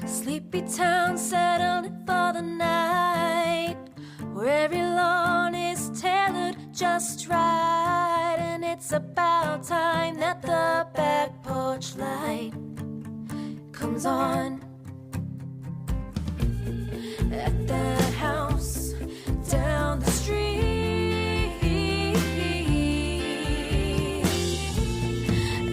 Sleepy town settled for the night, where every lawn is tailored just right. And it's about time that the back porch light comes on. At that house down the street,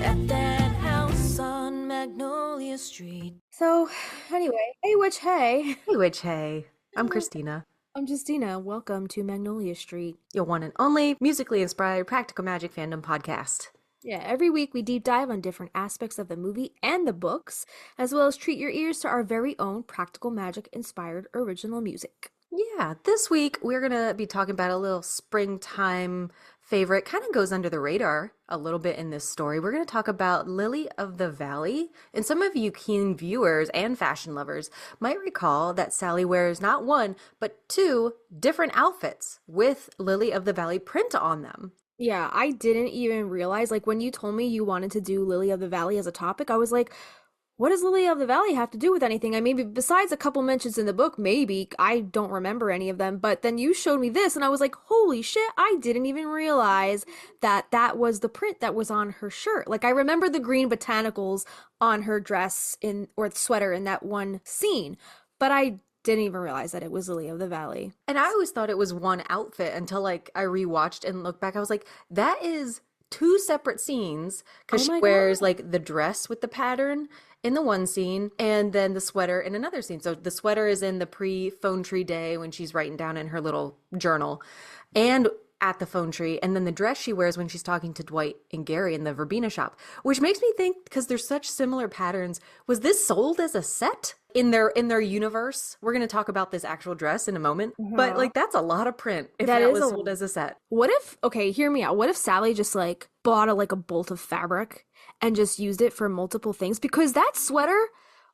at that house on Magnolia Street. So, anyway, hey witch, hey. Hey, Witch, hey. I'm Christina, I'm Justina. Welcome to Magnolia Street. your one and only musically inspired practical magic fandom podcast. Yeah, every week we deep dive on different aspects of the movie and the books, as well as treat your ears to our very own practical magic inspired original music. Yeah, this week we're going to be talking about a little springtime favorite. Kind of goes under the radar a little bit in this story. We're going to talk about Lily of the Valley. And some of you keen viewers and fashion lovers might recall that Sally wears not one, but two different outfits with Lily of the Valley print on them. Yeah, I didn't even realize, like, when you told me you wanted to do Lily of the Valley as a topic, I was like, what does Lily of the Valley have to do with anything? I mean, besides a couple mentions in the book, maybe. I don't remember any of them, but then you showed me this, and I was like, holy shit, I didn't even realize that that was the print that was on her shirt. Like, I remember the green botanicals on her dress or the sweater in that one scene, but I didn't even realize that it was Lily of the Valley. And I always thought it was one outfit until like I rewatched and looked back. I was like, that is two separate scenes because Oh she my wears God. like the dress with the pattern in the one scene and then the sweater in another scene. So the sweater is in the pre-phone tree day when she's writing down in her little journal and at the phone tree, and then the dress she wears when she's talking to Dwight and Gary in the verbena shop, which makes me think, because there's such similar patterns, was this sold as a set in their universe? We're going to talk about this actual dress in a moment, but like that's a lot of print if That that is was a sold as a set. What if, okay, hear me out. What if Sally just like bought a bolt of fabric and just used it for multiple things? Because that sweater,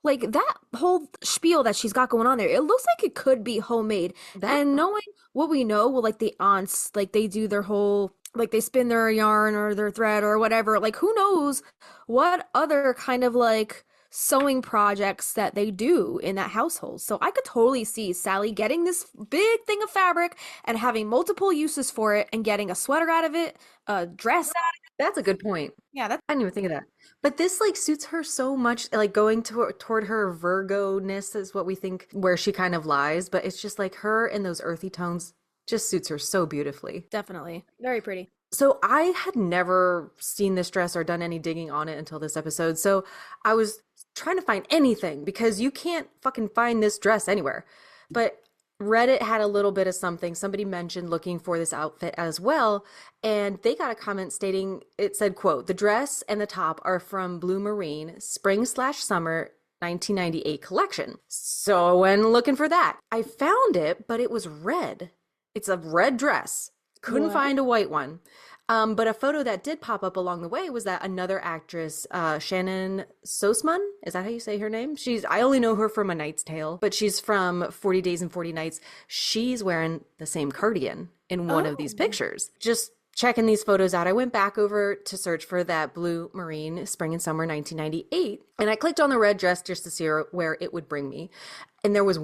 like that whole spiel that she's got going on there, it looks like it could be homemade. That And knowing what we know, well, like the aunts, like they do their whole, like they spin their yarn or their thread or whatever. Like who knows what other kind of like sewing projects that they do in that household. So I could totally see Sally getting this big thing of fabric and having multiple uses for it and getting a sweater out of it, a dress out of that's a good point. it. Yeah, that's I didn't even think of that. But this like suits her so much, like going toward her Virgo-ness is what we think where she kind of lies, but it's just like her in those earthy tones just suits her so beautifully. definitely very pretty. So I had never seen this dress or done any digging on it until this episode. So I was trying to find anything because you can't fucking find this dress anywhere. But Reddit had a little bit of something. Somebody mentioned looking for this outfit as well. And they got a comment stating, it said, quote, "The dress and the top are from Blue Marine Spring/Summer 1998 collection." So I went looking for that. I found it, but it was red. It's a red dress. Couldn't What? find a white one. But a photo that did pop up along the way was that another actress, Shannon Sosman, is that how you say her name? I only know her from A Knight's Tale, but she's from 40 Days and 40 Nights. She's wearing the same cardigan in one of these Oh. pictures. Just checking these photos out, I went back over to search for that Blue Marine Spring and Summer 1998, and I clicked on the red dress just to see where it would bring me. And there was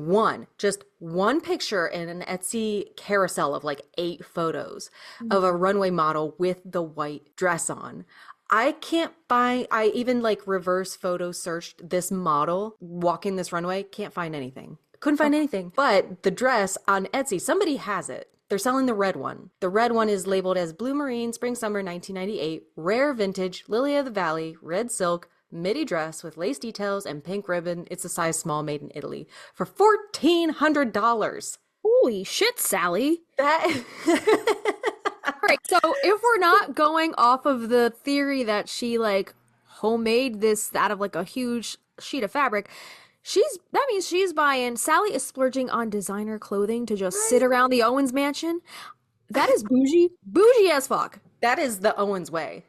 just one picture in an Etsy carousel of like 8 photos of a runway model with the white dress on. I can't find, I even like reverse photo searched this model walking this runway, can't find anything. Couldn't find anything. But the dress on Etsy, somebody has it. They're selling the red one. The red one is labeled as Blue Marine Spring Summer 1998, rare vintage, Lily of the Valley, red silk, midi dress with lace details and pink ribbon. It's a size small, made in Italy for $1,400. Holy shit, Sally. That All right, so if we're not going off of the theory that she like homemade this out of like a huge sheet of fabric, that means Sally is splurging on designer clothing to just sit around the Owens mansion. That is bougie as fuck. that is the Owens way.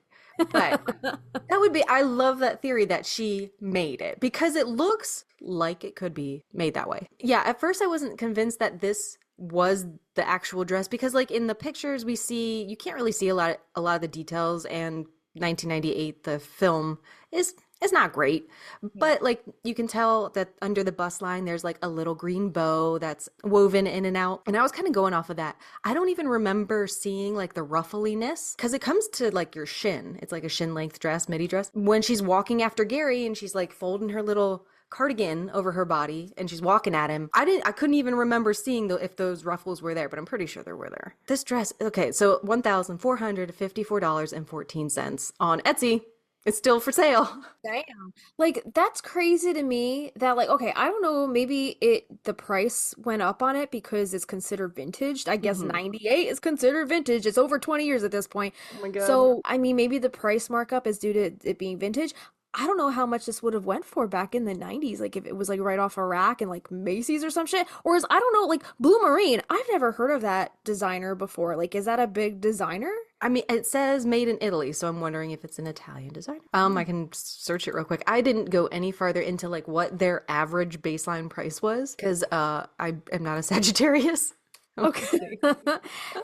But that would be, I love that theory that she made it because it looks like it could be made that way. Yeah, at first I wasn't convinced that this was the actual dress because like in the pictures we see, you can't really see a lot of the details, and 1998, the film, is It's not great, Yeah. but like you can tell that under the bust line, there's like a little green bow that's woven in and out. And I was kind of going off of that. I don't even remember seeing like the ruffliness because it comes to like your shin. It's like a shin length dress, midi dress. When she's walking after Gary and she's like folding her little cardigan over her body and she's walking at him. I couldn't even remember seeing if those ruffles were there, but I'm pretty sure they were there. This dress, okay, so $1,454.14 on Etsy. It's still for sale. Damn. Like that's crazy to me that like okay, I don't know, maybe the price went up on it because it's considered vintage. I guess Mhm. 98 is considered vintage. It's over 20 years at this point. Oh my God. So, I mean, maybe the price markup is due to it being vintage. I don't know how much this would have went for back in the 90s, like if it was like right off a rack in like Macy's or some shit. Or is I don't know, like Blue Marine. I've never heard of that designer before. Like, is that a big designer? I mean, it says made in Italy, so I'm wondering if it's an Italian designer. I can search it real quick. I didn't go any farther into like what their average baseline price was because I am not a Sagittarius. Okay. Okay.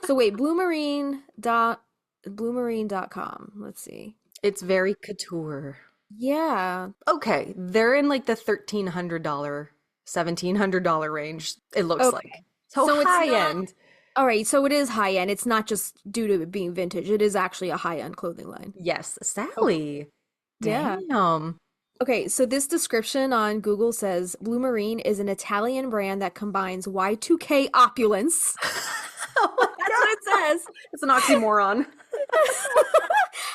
So wait, bluemarine.com. Let's see. It's very couture. Yeah. Okay, they're in like the $1,300, $1,700 range, it looks like. Okay. So So it's high not end. all right, so it is high end. It's not just due to it being vintage. It is actually a high end clothing line. Yes, Okay. Sally. Yeah. Damn. Okay, so this description on Google says Blue Marine is an Italian brand that combines Y2K opulence. Oh my That's what God. it says. It's an oxymoron.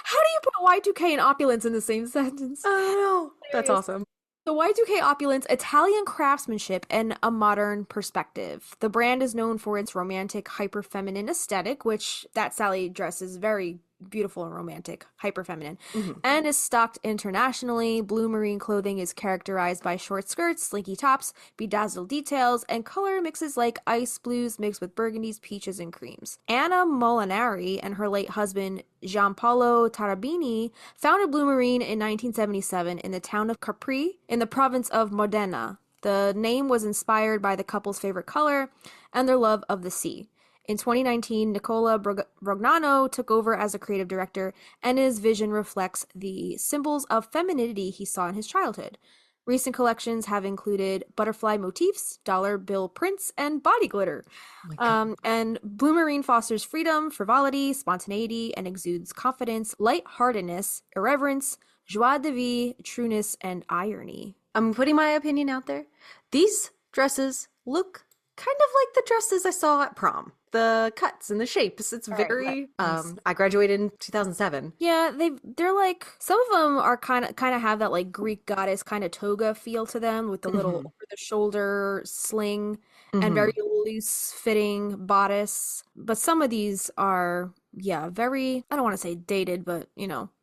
How do you put Y2K and opulence in the same sentence? I don't know. That's Hilarious. awesome. The Y2K opulence, Italian craftsmanship, and a modern perspective. The brand is known for its romantic, hyper-feminine aesthetic, which that Sally dress is very beautiful and romantic, hyper-feminine, Mhm. and is stocked internationally. Blue Marine clothing is characterized by short skirts, slinky tops, bedazzled details, and color mixes like ice blues mixed with burgundies, peaches, and creams. Anna Molinari and her late husband, Giampaolo Tarabini, founded Blue Marine in 1977 in the town of Capri in the province of Modena. The name was inspired by the couple's favorite color and their love of the sea. In 2019, Nicola Brognano took over as a creative director, and his vision reflects the symbols of femininity he saw in his childhood. Recent collections have included butterfly motifs, dollar bill prints, and body glitter. Oh my God. And Blue Marine fosters freedom, frivolity, spontaneity, and exudes confidence, lightheartedness, irreverence, joie de vivre, trueness, and irony. I'm putting my opinion out there. These dresses look kind of like the dresses I saw at prom. The cuts and the shapes. It's Right, right. very Nice. I graduated in 2007. Yeah, they're like some of them are kind of have that like Greek goddess kind of toga feel to them with the little Hmm. over the shoulder sling and Hmm. very loose fitting bodice. But some of these are yeah, very I don't want to say dated, but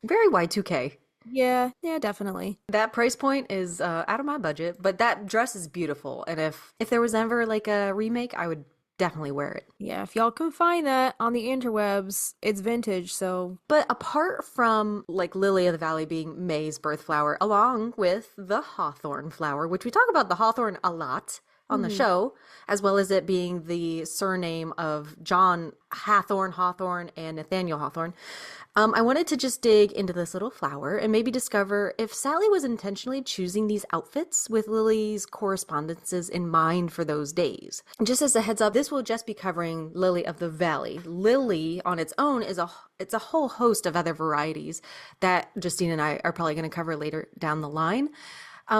Very Y2K. yeah, definitely. That price point is out of my budget, but that dress is beautiful. And if there was ever like a remake, I would definitely wear it. Yeah, if y'all can find that on the interwebs, it's vintage, so But apart from like Lily of the Valley being May's birth flower, along with the hawthorn flower, which we talk about the hawthorn a lot on the mhm. show, as well as it being the surname of John Hawthorne, and Nathaniel Hawthorne. I wanted to just dig into this little flower and maybe discover if Sally was intentionally choosing these outfits with Lily's correspondences in mind for those days. Just as a heads up, this will just be covering Lily of the Valley. Lily on its own it's a whole host of other varieties that Justine and I are probably going to cover later down the line.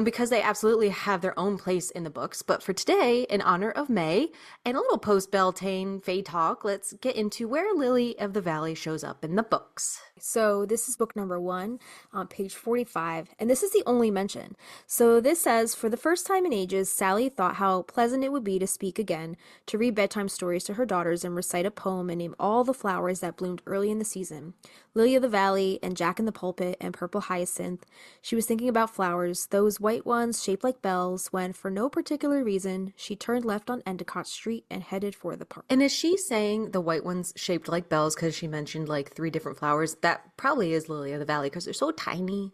Because they absolutely have their own place in the books. But for today, in honor of May and a little post-Beltane Fae talk, let's get into where Lily of the Valley shows up in the books. So this is book number 1 on page 45, and this is the only mention. So this says, for the first time in ages, Sally thought how pleasant it would be to speak again, to read bedtime stories to her daughters and recite a poem and name all the flowers that bloomed early in the season. Lily of the Valley and Jack in the Pulpit and Purple Hyacinth. She was thinking about flowers, those white ones shaped like bells, when, for no particular reason, she turned left on Endicott Street and headed for the park. And is she saying the white ones shaped like bells because she mentioned like 3 different flowers? That probably is Lily of the Valley because they're so tiny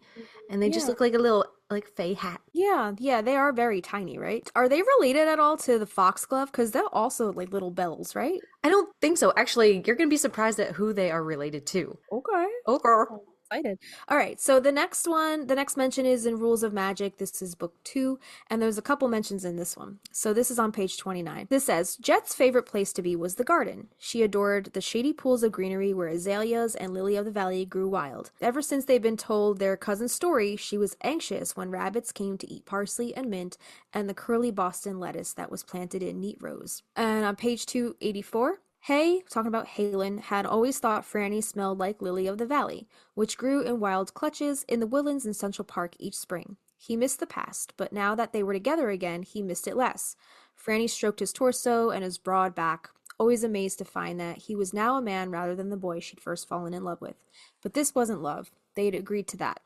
and they just Yeah. look like a little like Fae hat. Yeah, they are very tiny, right? Are they related at all to the foxglove? Because they're also like little bells, right? I don't think so. Actually, you're going to be surprised at who they are related to. Okay. Okay. Excited. All right, so the next mention is in Rules of Magic. This is book 2, and there's a couple mentions in this one. So this is on page 29. This says, Jet's favorite place to be was the garden. She adored the shady pools of greenery where azaleas and lily of the valley grew wild. Ever since they'd been told their cousin's story, she was anxious when rabbits came to eat parsley and mint and the curly Boston lettuce that was planted in neat rows. And on page 284, Hay, talking about Halen, had always thought Franny smelled like Lily of the Valley, which grew in wild clutches in the woodlands in Central Park each spring. He missed the past, but now that they were together again, he missed it less. Franny stroked his torso and his broad back, always amazed to find that he was now a man rather than the boy she'd first fallen in love with. But this wasn't love. They'd agreed to that.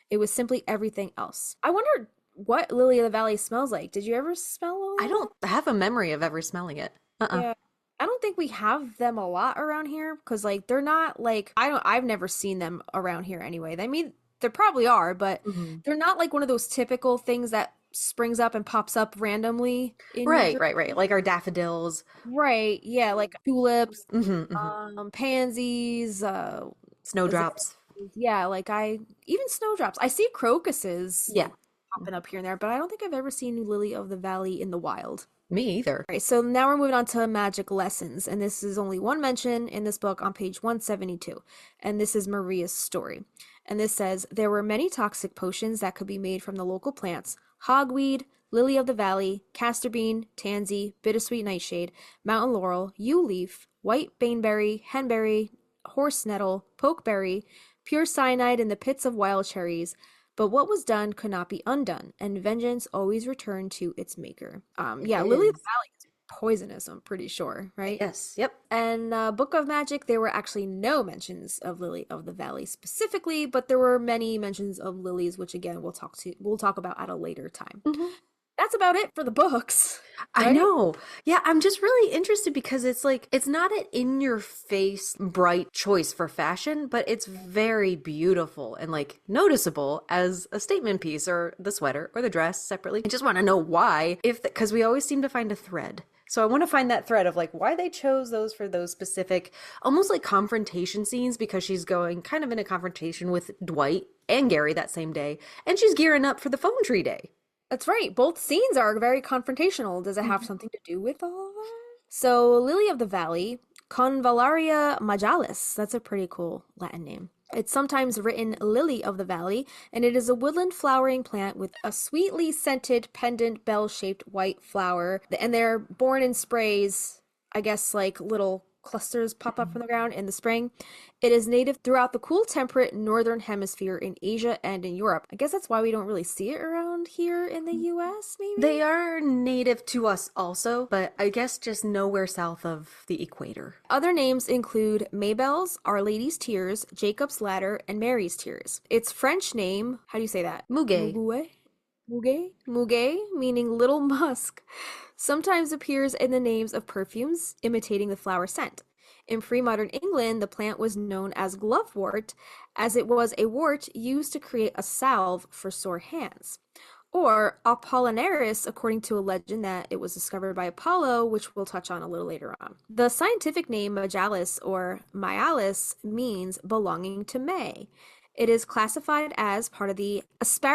It was simply everything else. I wonder what Lily of the Valley smells like. Did you ever smell Lily? I don't have a memory of ever smelling it. Yeah. I don't think we have them a lot around here because like they're not like I've never seen them around here anyway. I mean, there probably are, but they're not like one of those typical things that springs up and pops up randomly in New Right, Jersey. right, right. Like our daffodils. Right. Yeah, like tulips, Hmm. pansies, Snowdrops. yeah, like I even snowdrops. I see crocuses Yeah, popping up here and there, but I don't think I've ever seen Lily of the Valley in the wild. me either. Right, so now we're moving on to magic lessons, and this is only one mention in this book on page 172, and this is Maria's story. And this says, there were many toxic potions that could be made from the local plants, hogweed, lily of the valley, castor bean, tansy, bittersweet nightshade, mountain laurel, yew leaf, white baneberry, henberry, horse nettle, pokeberry, pure cyanide in the pits of wild cherries, but what was done could not be undone, and vengeance always returned to its maker. Yeah, It Lily of the is. Valley is poisonous, I'm pretty sure, right? Yes, yep. And Book of Magic, there were actually no mentions of Lily of the Valley specifically, but there were many mentions of lilies, which again we'll talk about at a later time. That's about it for the books, I right? know. Yeah, I'm just really interested because it's like, it's not an in your face, bright choice for fashion, but it's very beautiful and like noticeable as a statement piece or the sweater or the dress separately. I just want to know why, if because we always seem to find a thread. So I want to find that thread of like why they chose those for those specific, almost like confrontation scenes because she's going kind of in a confrontation with Dwight and Gary that same day, and she's gearing up for the phone tree day. That's right. Both scenes are very confrontational. Does it have something to do with all of that? So, Lily of the Valley, Convallaria majalis. That's a pretty cool Latin name. It's sometimes written Lily of the Valley, and it is a woodland flowering plant with a sweetly scented, pendant, bell-shaped white flower. And they're born in sprays, I guess like little clusters pop up from the ground in the spring. It is native throughout the cool, temperate northern hemisphere in Asia and in Europe. I guess that's why we don't really see it around here in the US, maybe? They are native to us also, but I guess just nowhere south of the equator. Other names include Maybelle's, Our Lady's Tears, Jacob's Ladder, and Mary's Tears. Its French name, how do you say that? Muguet. Muguet? Muguet? Muguet, meaning little musk, sometimes appears in the names of perfumes, imitating the flower scent. In pre-modern England, the plant was known as glovewort, as it was a wort used to create a salve for sore hands. Or Apollinaris, according to a legend that it was discovered by Apollo, which we'll touch on a little later on. The scientific name Majalis or Myalis means belonging to May. It is classified as part of the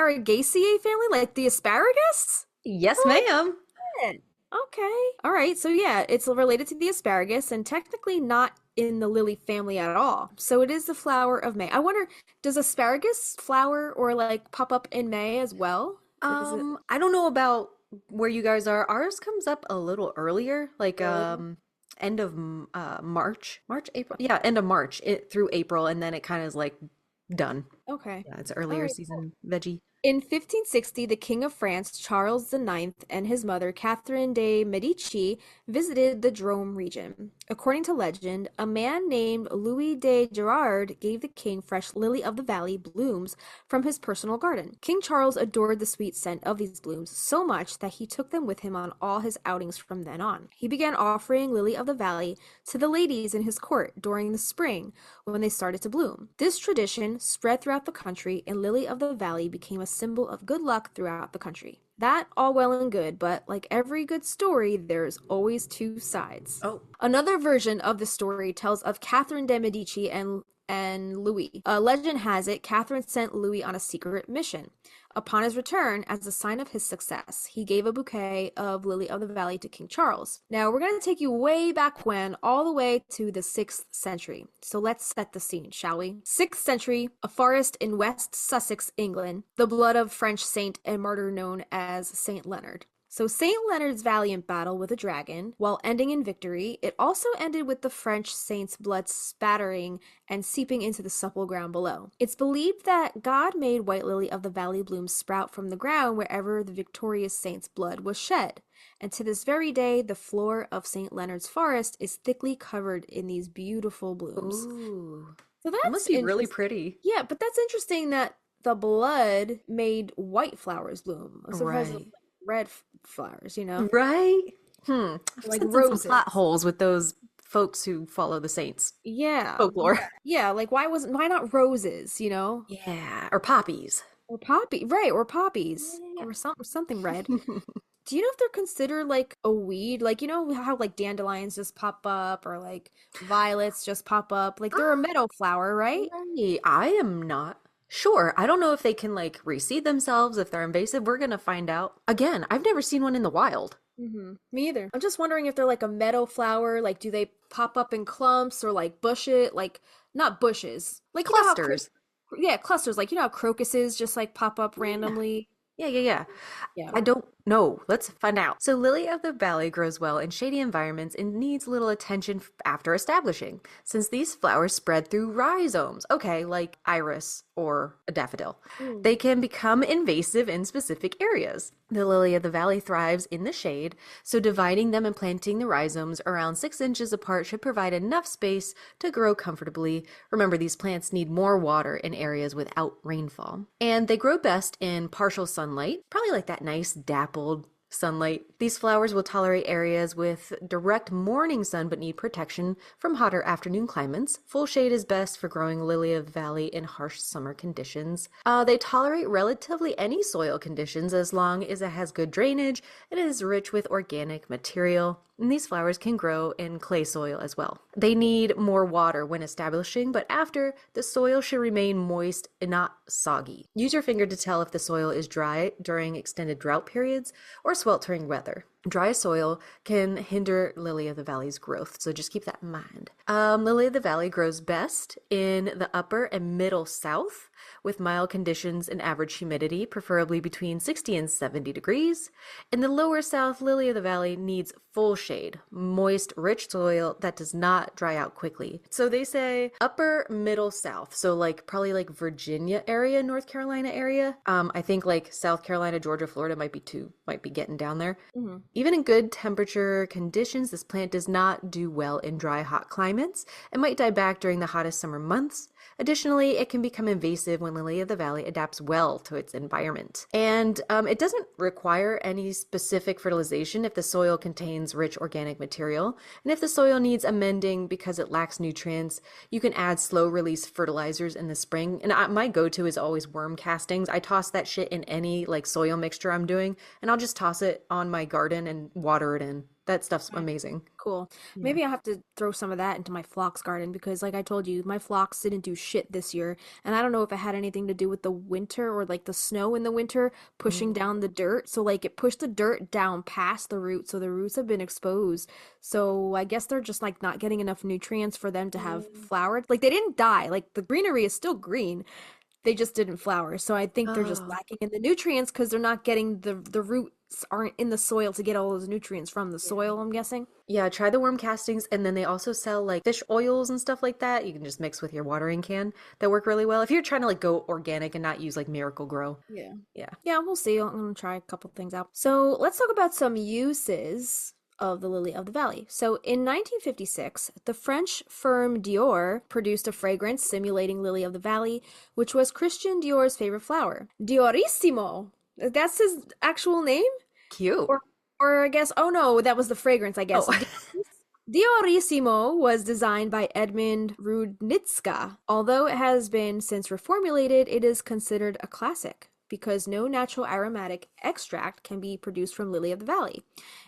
Asparagiaceae family, like the asparagus? Yes, Oh, ma'am. shit. Okay. All right. So yeah, it's related to the asparagus and technically not in the lily family at all. So it is the flower of May. I wonder, does asparagus flower or like pop up in May as well? Like, is it I don't know about where you guys are. Ours comes up a little earlier, like early? end of March, April. Yeah, end of March through April, and then it kind of is like done. Okay. Yeah, it's All earlier right. Cool. season veggie. In 1560, the King of France, Charles IX, and his mother, Catherine de' Medici, visited the Drôme region. According to legend, a man named Louis de Gerard gave the king fresh lily of the valley blooms from his personal garden. King Charles adored the sweet scent of these blooms so much that he took them with him on all his outings from then on. He began offering lily of the valley to the ladies in his court during the spring when they started to bloom. This tradition spread throughout the country, and lily of the valley became a symbol of good luck throughout the country. That all well and good, but like every good story, there's always two sides. Oh, Another version of the story tells of Catherine de' Medici and and Louis. Legend has it Catherine sent Louis on a secret mission. Upon his return, as a sign of his success, he gave a bouquet of lily of the valley to King Charles. Now, we're going to take you way back when, all the way to the 6th century. So let's set the scene, shall we? 6th century, a forest in West Sussex, England, the blood of French saint and martyr known as Saint Leonard. So Saint Leonard's valiant battle with a dragon, while ending in victory, it also ended with the French saint's blood spattering and seeping into the supple ground below. It's believed that God made white lily of the valley blooms sprout from the ground wherever the victorious saint's blood was shed. And to this very day, the floor of Saint Leonard's forest is thickly covered in these beautiful blooms. Ooh, So that that's must be really interesting. pretty. Yeah, but that's interesting that the blood made white flowers bloom. So it has Right. red flowers, you know? Right? I've Like seen some plot roses. holes with those folks who follow the saints Yeah. folklore. Yeah, like why not roses, you know? Yeah, or poppies. Or poppy, right, or poppies. Yeah. Or something red. Do you know if they're considered like a weed? Like you know how like dandelions just pop up or like violets just pop up? Like they're a meadow flower, right? Right. I am not sure. I don't know if they can like reseed themselves, if they're invasive. We're gonna find out. Again, I've never seen one in the wild. Me either. I'm just wondering if they're like a meadow flower. Like, do they pop up in clumps or like like not bushes? Like you know how Clusters. yeah, clusters. Like you know how crocuses just like pop up Yeah. randomly. Yeah. Yeah. I don't know. Let's find out. So, lily of the valley grows well in shady environments and needs little attention after establishing, since these flowers spread through rhizomes. Okay, like iris or a daffodil. Mm. They can become invasive in specific areas. The lily of the valley thrives in the shade, so dividing them and planting the rhizomes around 6 inches apart should provide enough space to grow comfortably. Remember, these plants need more water in areas without rainfall. And they grow best in partial sunlight, probably like that nice dappled sunlight. These flowers will tolerate areas with direct morning sun but need protection from hotter afternoon climates. Full shade is best for growing lily of the valley in harsh summer conditions. They tolerate relatively any soil conditions as long as it has good drainage and is rich with organic material. And these flowers can grow in clay soil as well. They need more water when establishing, but after, the soil should remain moist and not soggy. Use your finger to tell if the soil is dry during extended drought periods or sweltering weather. Dry soil can hinder lily of the valley's growth, so just keep that in mind. Lily of the valley grows best in the upper and middle south with mild conditions and average humidity, preferably between 60 and 70 degrees. In the lower south, lily of the valley needs full shade, moist, rich soil that does not dry out quickly. So they say upper middle south, so like probably like Virginia area, North Carolina area. I think like South Carolina, Georgia, Florida might be getting down there. Hmm. Even in good temperature conditions, this plant does not do well in dry, hot climates and might die back during the hottest summer months. Additionally, it can become invasive when lily of the valley adapts well to its environment. And it doesn't require any specific fertilization if the soil contains rich organic material. And if the soil needs amending because it lacks nutrients, you can add slow release fertilizers in the spring. And my go-to is always worm castings. I toss that shit in any like soil mixture I'm doing, and I'll just toss it on my garden and water it in. That stuff's amazing. Cool. Yeah. Maybe I have to throw some of that into my phlox garden because, like I told you, my phlox didn't do shit this year. And I don't know if it had anything to do with the winter or like the snow in the winter pushing Mm. down the dirt. So, like, it pushed the dirt down past the roots. So the roots have been exposed. So I guess they're just like not getting enough nutrients for them to have Mm. flowered. Like, they didn't die. Like, the greenery is still green. They just didn't flower. So I think they're just Oh, lacking in the nutrients because they're not getting the roots aren't in the soil to get all those nutrients from the yeah. soil, I'm guessing. Yeah, try the worm castings, and then they also sell like fish oils and stuff like that. You can just mix with your watering can that work really well. If you're trying to like go organic and not use like Miracle Grow. Yeah. Yeah. Yeah, we'll see. I'm gonna try a couple things out. So let's talk about some uses of the lily of the valley. So in 1956, the French firm Dior produced a fragrance simulating lily of the valley, which was Christian Dior's favorite flower. Diorissimo. That's his actual name? Cute. Or or I guess oh no, that was the fragrance, I guess. Oh. Diorissimo was designed by Edmund Rudnitska. Although it has been since reformulated, it is considered a classic because no natural aromatic extract can be produced from lily of the valley.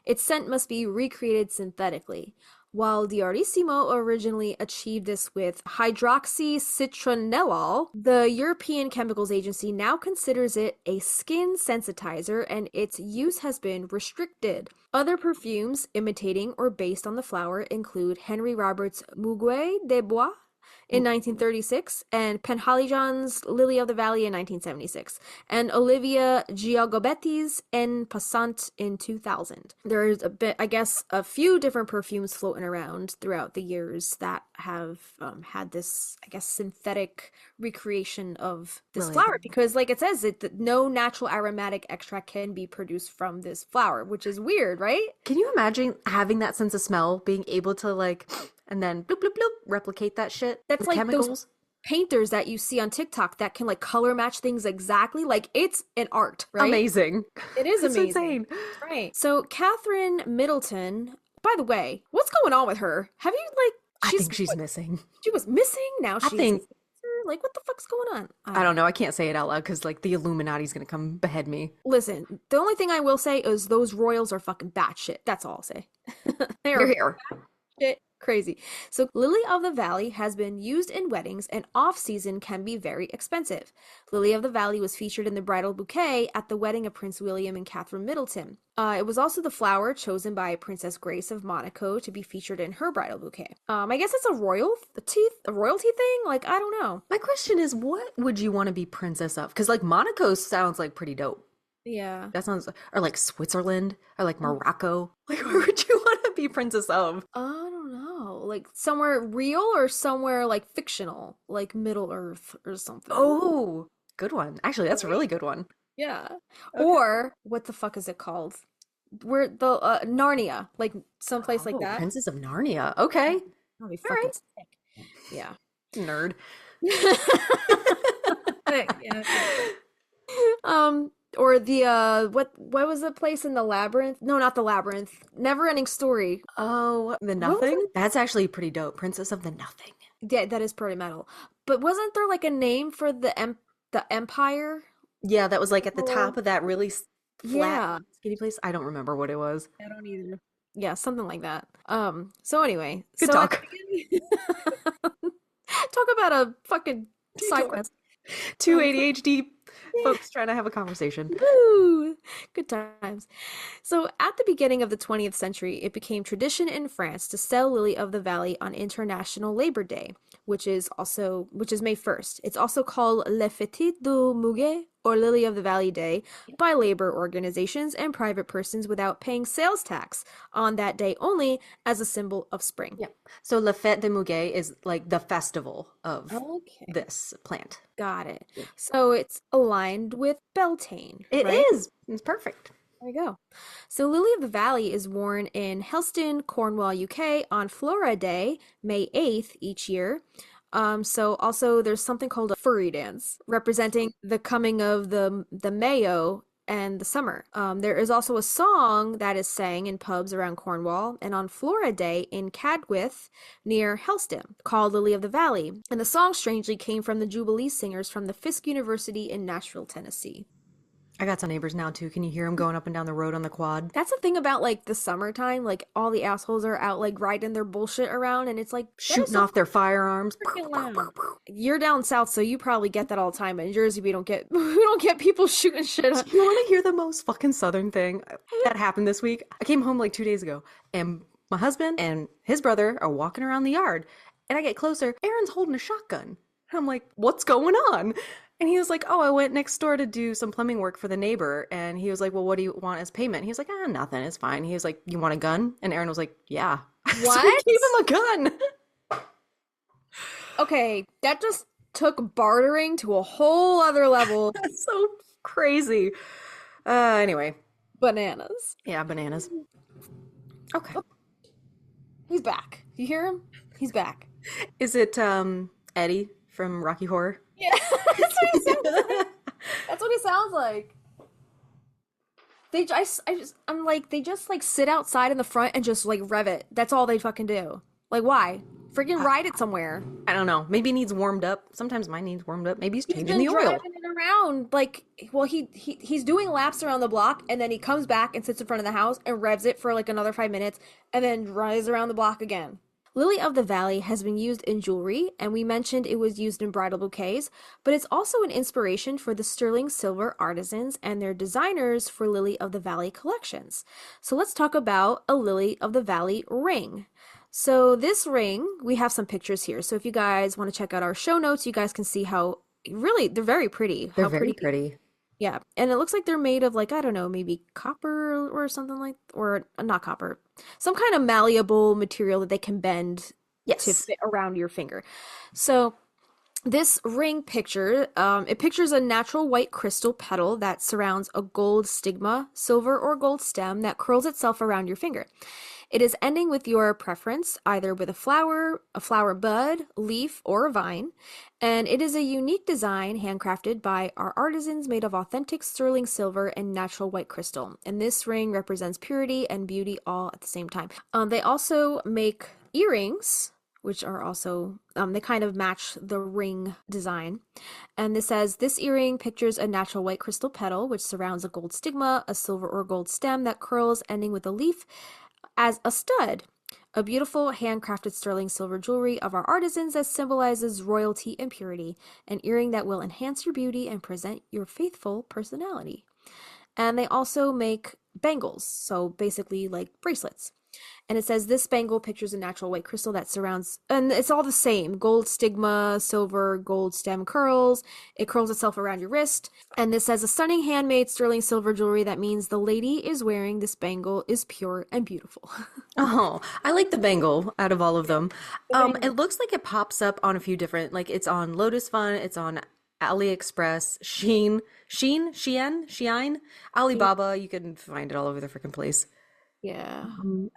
Its scent must be recreated synthetically. While Diarissimo originally achieved this with hydroxycitronellol, the European Chemicals Agency now considers it a skin sensitizer and its use has been restricted. Other perfumes imitating or based on the flower include Henry Roberts' Muguet de Bois in 1936 and Penhaligon's Lily of the Valley in 1976 and Olivia Giacobetti's En Passant in 2000. There's a bit, I guess, a few different perfumes floating around throughout the years that have had this, I guess, synthetic recreation of this flower because, like it says, no natural aromatic extract can be produced from this flower, which is weird, right? Can you imagine having that sense of smell, being able to like, and then bloop bloop bloop, replicate that shit? That's like chemicals. Those painters that you see on TikTok that can like color match things exactly. Like it's an art, right? Amazing. It is It's amazing. insane. Right. So Catherine Middleton, by the way, what's going on with her? Have you like I think she's missing. She was missing. Now she's think like, what the fuck's going on? I don't know. I can't say it out loud because like the Illuminati's gonna come behead me. Listen, the only thing I will say is those royals are fucking batshit. That's all I'll say. They're here. Shit crazy. So Lily of the Valley has been used in weddings and off-season can be very expensive. Lily of the Valley was featured in the bridal bouquet at the wedding of Prince William and Catherine Middleton. It was also the flower chosen by Princess Grace of Monaco to be featured in her bridal bouquet. I guess it's a royalty thing? Like, I don't know. My question is, what would you want to be princess of? Because like Monaco sounds like pretty dope. Yeah. That sounds, or like Switzerland, or like Morocco. Like, where would you want to be princess of? I don't know. Like somewhere real or somewhere like fictional, like Middle Earth or something. Oh, good one. Actually, that's a really good one. Yeah. Okay. Or what the fuck is it called? Where the Narnia, like someplace like that. Princess of Narnia. Okay. That'd be fucking sick. Yeah. Nerd. Yeah. Or the what was the place in the labyrinth? No, not the labyrinth. Never Ending Story. Oh, the Nothing? That's actually pretty dope. Princess of the Nothing. Yeah, that is pretty metal. But wasn't there like a name for the empire? Yeah, that was like at the top of that really flat, skinny place. I don't remember what it was. I don't either. Yeah, something like that. So anyway, Good talk. Talk about a fucking side quest. Two ADHD folks trying to have a conversation. Woo! Good times. So at the beginning of the 20th century, it became tradition in France to sell Lily of the Valley on International Labor Day, which is May 1st. It's also called Le Fête du Muguet or Lily of the Valley Day by labor organizations and private persons without paying sales tax on that day only as a symbol of spring. Yeah. So Le Fête du Muguet is like the festival of this plant. Got it. So it's aligned with Beltane. It is. It's perfect. There you go. So Lily of the Valley is worn in Helston, Cornwall, UK on Flora Day, May 8th each year. So also there's something called a furry dance representing the coming of the Mayo and the summer. There is also a song that is sang in pubs around Cornwall and on Flora Day in Cadgwith near Helston called Lily of the Valley. And the song strangely came from the Jubilee singers from the Fisk University in Nashville, Tennessee. I got some neighbors now too. Can you hear them going up and down the road on the quad? That's the thing about like the summertime, like all the assholes are out like riding their bullshit around and it's like shooting off their firearms. You're down south, so you probably get that all the time. But in Jersey, we don't get people shooting shit. You want to hear the most fucking southern thing that happened this week? I came home like 2 days ago and my husband and his brother are walking around the yard and I get closer. Aaron's holding a shotgun. And I'm like, what's going on? And he was like, oh, I went next door to do some plumbing work for the neighbor. And he was like, well, what do you want as payment? And he was like, nothing. It's fine. He was like, you want a gun? And Aaron was like, yeah. What? So we gave him a gun. Okay, that just took bartering to a whole other level. That's so crazy. Anyway. Bananas. Yeah, bananas. Okay. Oh. He's back. You hear him? He's back. Is it Eddie from Rocky Horror? Yeah, that's what he sounds like. That's what he sounds like. They just like sit outside in the front and just like rev it. That's all they fucking do. Like why? Freaking ride it somewhere. I don't know. Maybe it needs warmed up. Sometimes mine needs warmed up. Maybe he's changing the oil. Driving it around like well he's doing laps around the block and then he comes back and sits in front of the house and revs it for like another 5 minutes and then drives around the block again. Lily of the Valley has been used in jewelry, and we mentioned it was used in bridal bouquets, but it's also an inspiration for the sterling silver artisans and their designers for Lily of the Valley collections. So let's talk about a Lily of the Valley ring. So this ring, we have some pictures here. So if you guys want to check out our show notes, you guys can see how really they're very pretty. They're How very pretty. pretty. Yeah. And it looks like they're made of like, I don't know, maybe copper or something like, or not copper, some kind of malleable material that they can bend to Yes. fit around your finger. So this ring picture, it pictures a natural white crystal petal that surrounds a gold stigma, silver or gold stem that curls itself around your finger. It is ending with your preference, either with a flower bud, leaf, or a vine. And it is a unique design handcrafted by our artisans made of authentic sterling silver and natural white crystal. And this ring represents purity and beauty all at the same time. They also make earrings, which are also, they kind of match the ring design. And this says, this earring pictures a natural white crystal petal, which surrounds a gold stigma, a silver or gold stem that curls, ending with a leaf as a stud. A beautiful handcrafted sterling silver jewelry of our artisans that symbolizes royalty and purity. An earring that will enhance your beauty and present your faithful personality. And they also make bangles, so basically like bracelets. And it says this bangle pictures a natural white crystal that surrounds, and it's all the same gold stigma, silver, gold stem curls. It curls itself around your wrist. And this says a stunning handmade sterling silver jewelry that means the lady is wearing this bangle is pure and beautiful. Oh, I like the bangle out of all of them. The bangle. It looks like it pops up on a few different, like it's on Lotus Fun, it's on AliExpress, Shein, Alibaba. You can find it all over the freaking place. Yeah.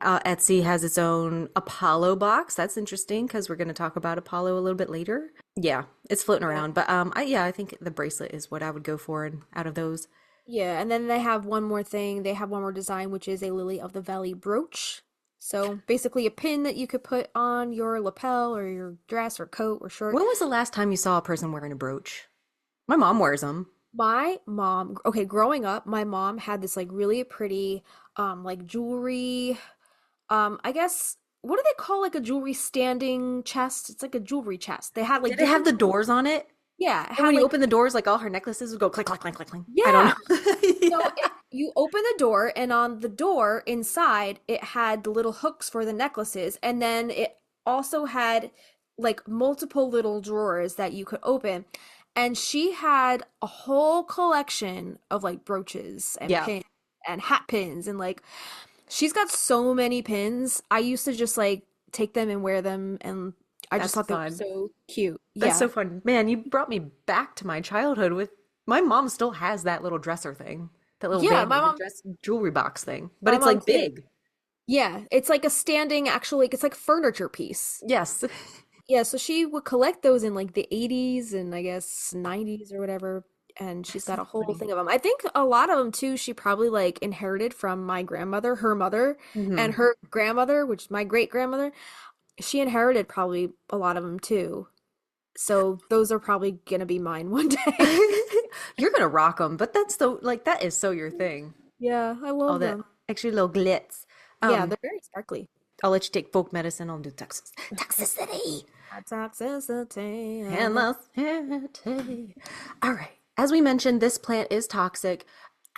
Etsy has its own Apollo box. That's interesting because we're going to talk about Apollo a little bit later. Yeah, it's floating Yeah. around, but I think the bracelet is what I would go for and out of those. Yeah, and then they have one more thing. They have one more design, which is a Lily of the Valley brooch. So basically a pin that you could put on your lapel or your dress or coat or shirt. When was the last time you saw a person wearing a brooch? My mom wears them. My mom, okay, growing up, my mom had this like really pretty like jewelry I guess what do they call like a jewelry standing chest? It's like a jewelry chest. They had like Did it have different the doors on it? yeah, it And had when you like open the doors, like all her necklaces would go click, click, click, click, click. I don't yeah. know. So Yeah. you open the door, and on the door inside, it had the little hooks for the necklaces, and then it also had like multiple little drawers that you could open. And she had a whole collection of like brooches and Yeah, pins and hat pins, and like she's got so many pins. I used to just like take them and wear them, and I just that's thought they were fun. so cute. That's Yeah. so fun. Man, you brought me back to my childhood with my mom still has that little dresser thing, that little Yeah, vanity, the dress jewelry box thing, but my it's mom like too. big. Yeah, it's like a standing actually it's like furniture piece. Yes. Yeah, so she would collect those in like the 80s and I guess 90s or whatever. And she's That's got so a whole funny. thing of them. I think a lot of them too, she probably like inherited from my grandmother, her mother, and Hmm. her grandmother, which is my great grandmother. She inherited probably a lot of them too. So those are probably gonna be mine one day. You're gonna rock them, but that's so like that is so your thing. Yeah, I All love that them. extra little glitz. Yeah, Um, they're very sparkly. I'll let you take folk medicine. I'll do toxicity. Toxicity. And the sanity. All right. As we mentioned, this plant is toxic.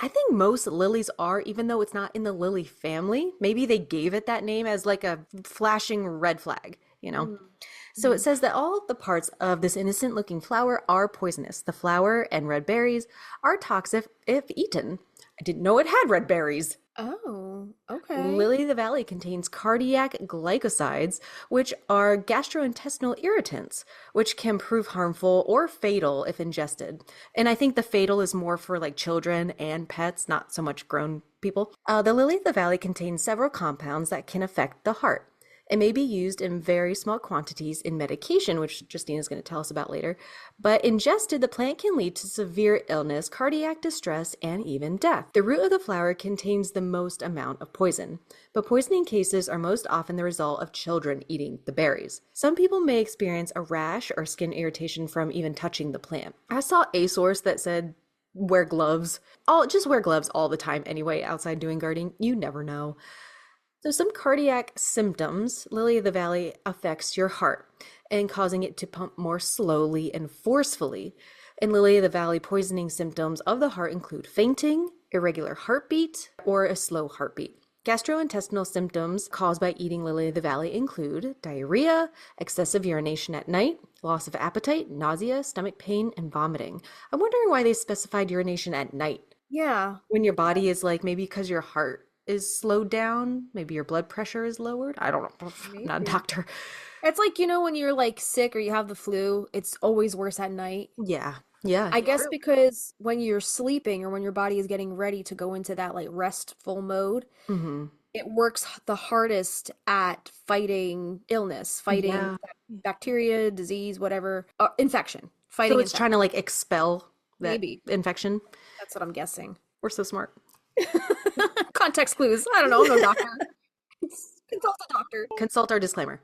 I think most lilies are, even though it's not in the lily family. Maybe they gave it that name as like a flashing red flag, you know? So it Mhm. says that all of the parts of this innocent looking flower are poisonous. The flower and red berries are toxic if eaten. I didn't know it had red berries. Oh, okay. Lily of the Valley contains cardiac glycosides, which are gastrointestinal irritants, which can prove harmful or fatal if ingested. And I think the fatal is more for like children and pets, not so much grown people. The Lily of the Valley contains several compounds that can affect the heart. It may be used in very small quantities in medication, which Justine is going to tell us about later. But ingested, the plant can lead to severe illness, cardiac distress, and even death. The root of the flower contains the most amount of poison, but poisoning cases are most often the result of children eating the berries. Some people may experience a rash or skin irritation from even touching the plant. I saw a source that said wear gloves. Just wear gloves all the time anyway, outside doing gardening. You never know. So some cardiac symptoms, lily of the valley affects your heart and causing it to pump more slowly and forcefully. And lily of the valley poisoning symptoms of the heart include fainting, irregular heartbeat, or a slow heartbeat. Gastrointestinal symptoms caused by eating lily of the valley include diarrhea, excessive urination at night, loss of appetite, nausea, stomach pain, and vomiting. I'm wondering why they specified urination at night. Yeah. When your body is like, maybe because your heart is slowed down, maybe your blood pressure is lowered. I don't know. I'm not a Maybe. doctor. It's like, when you're like sick or you have the flu, it's always worse at night. Yeah. Yeah. I guess because when you're sleeping or when your body is getting ready to go into that like restful mode, Mm-hmm. it works the hardest at fighting illness, fighting Yeah. bacteria, disease, whatever, infection, So fighting it's infection. trying to like expel that Maybe. infection. That's what I'm guessing. We're so smart. Context clues. I don't know. I'm no doctor. Consult a doctor. Consult our disclaimer.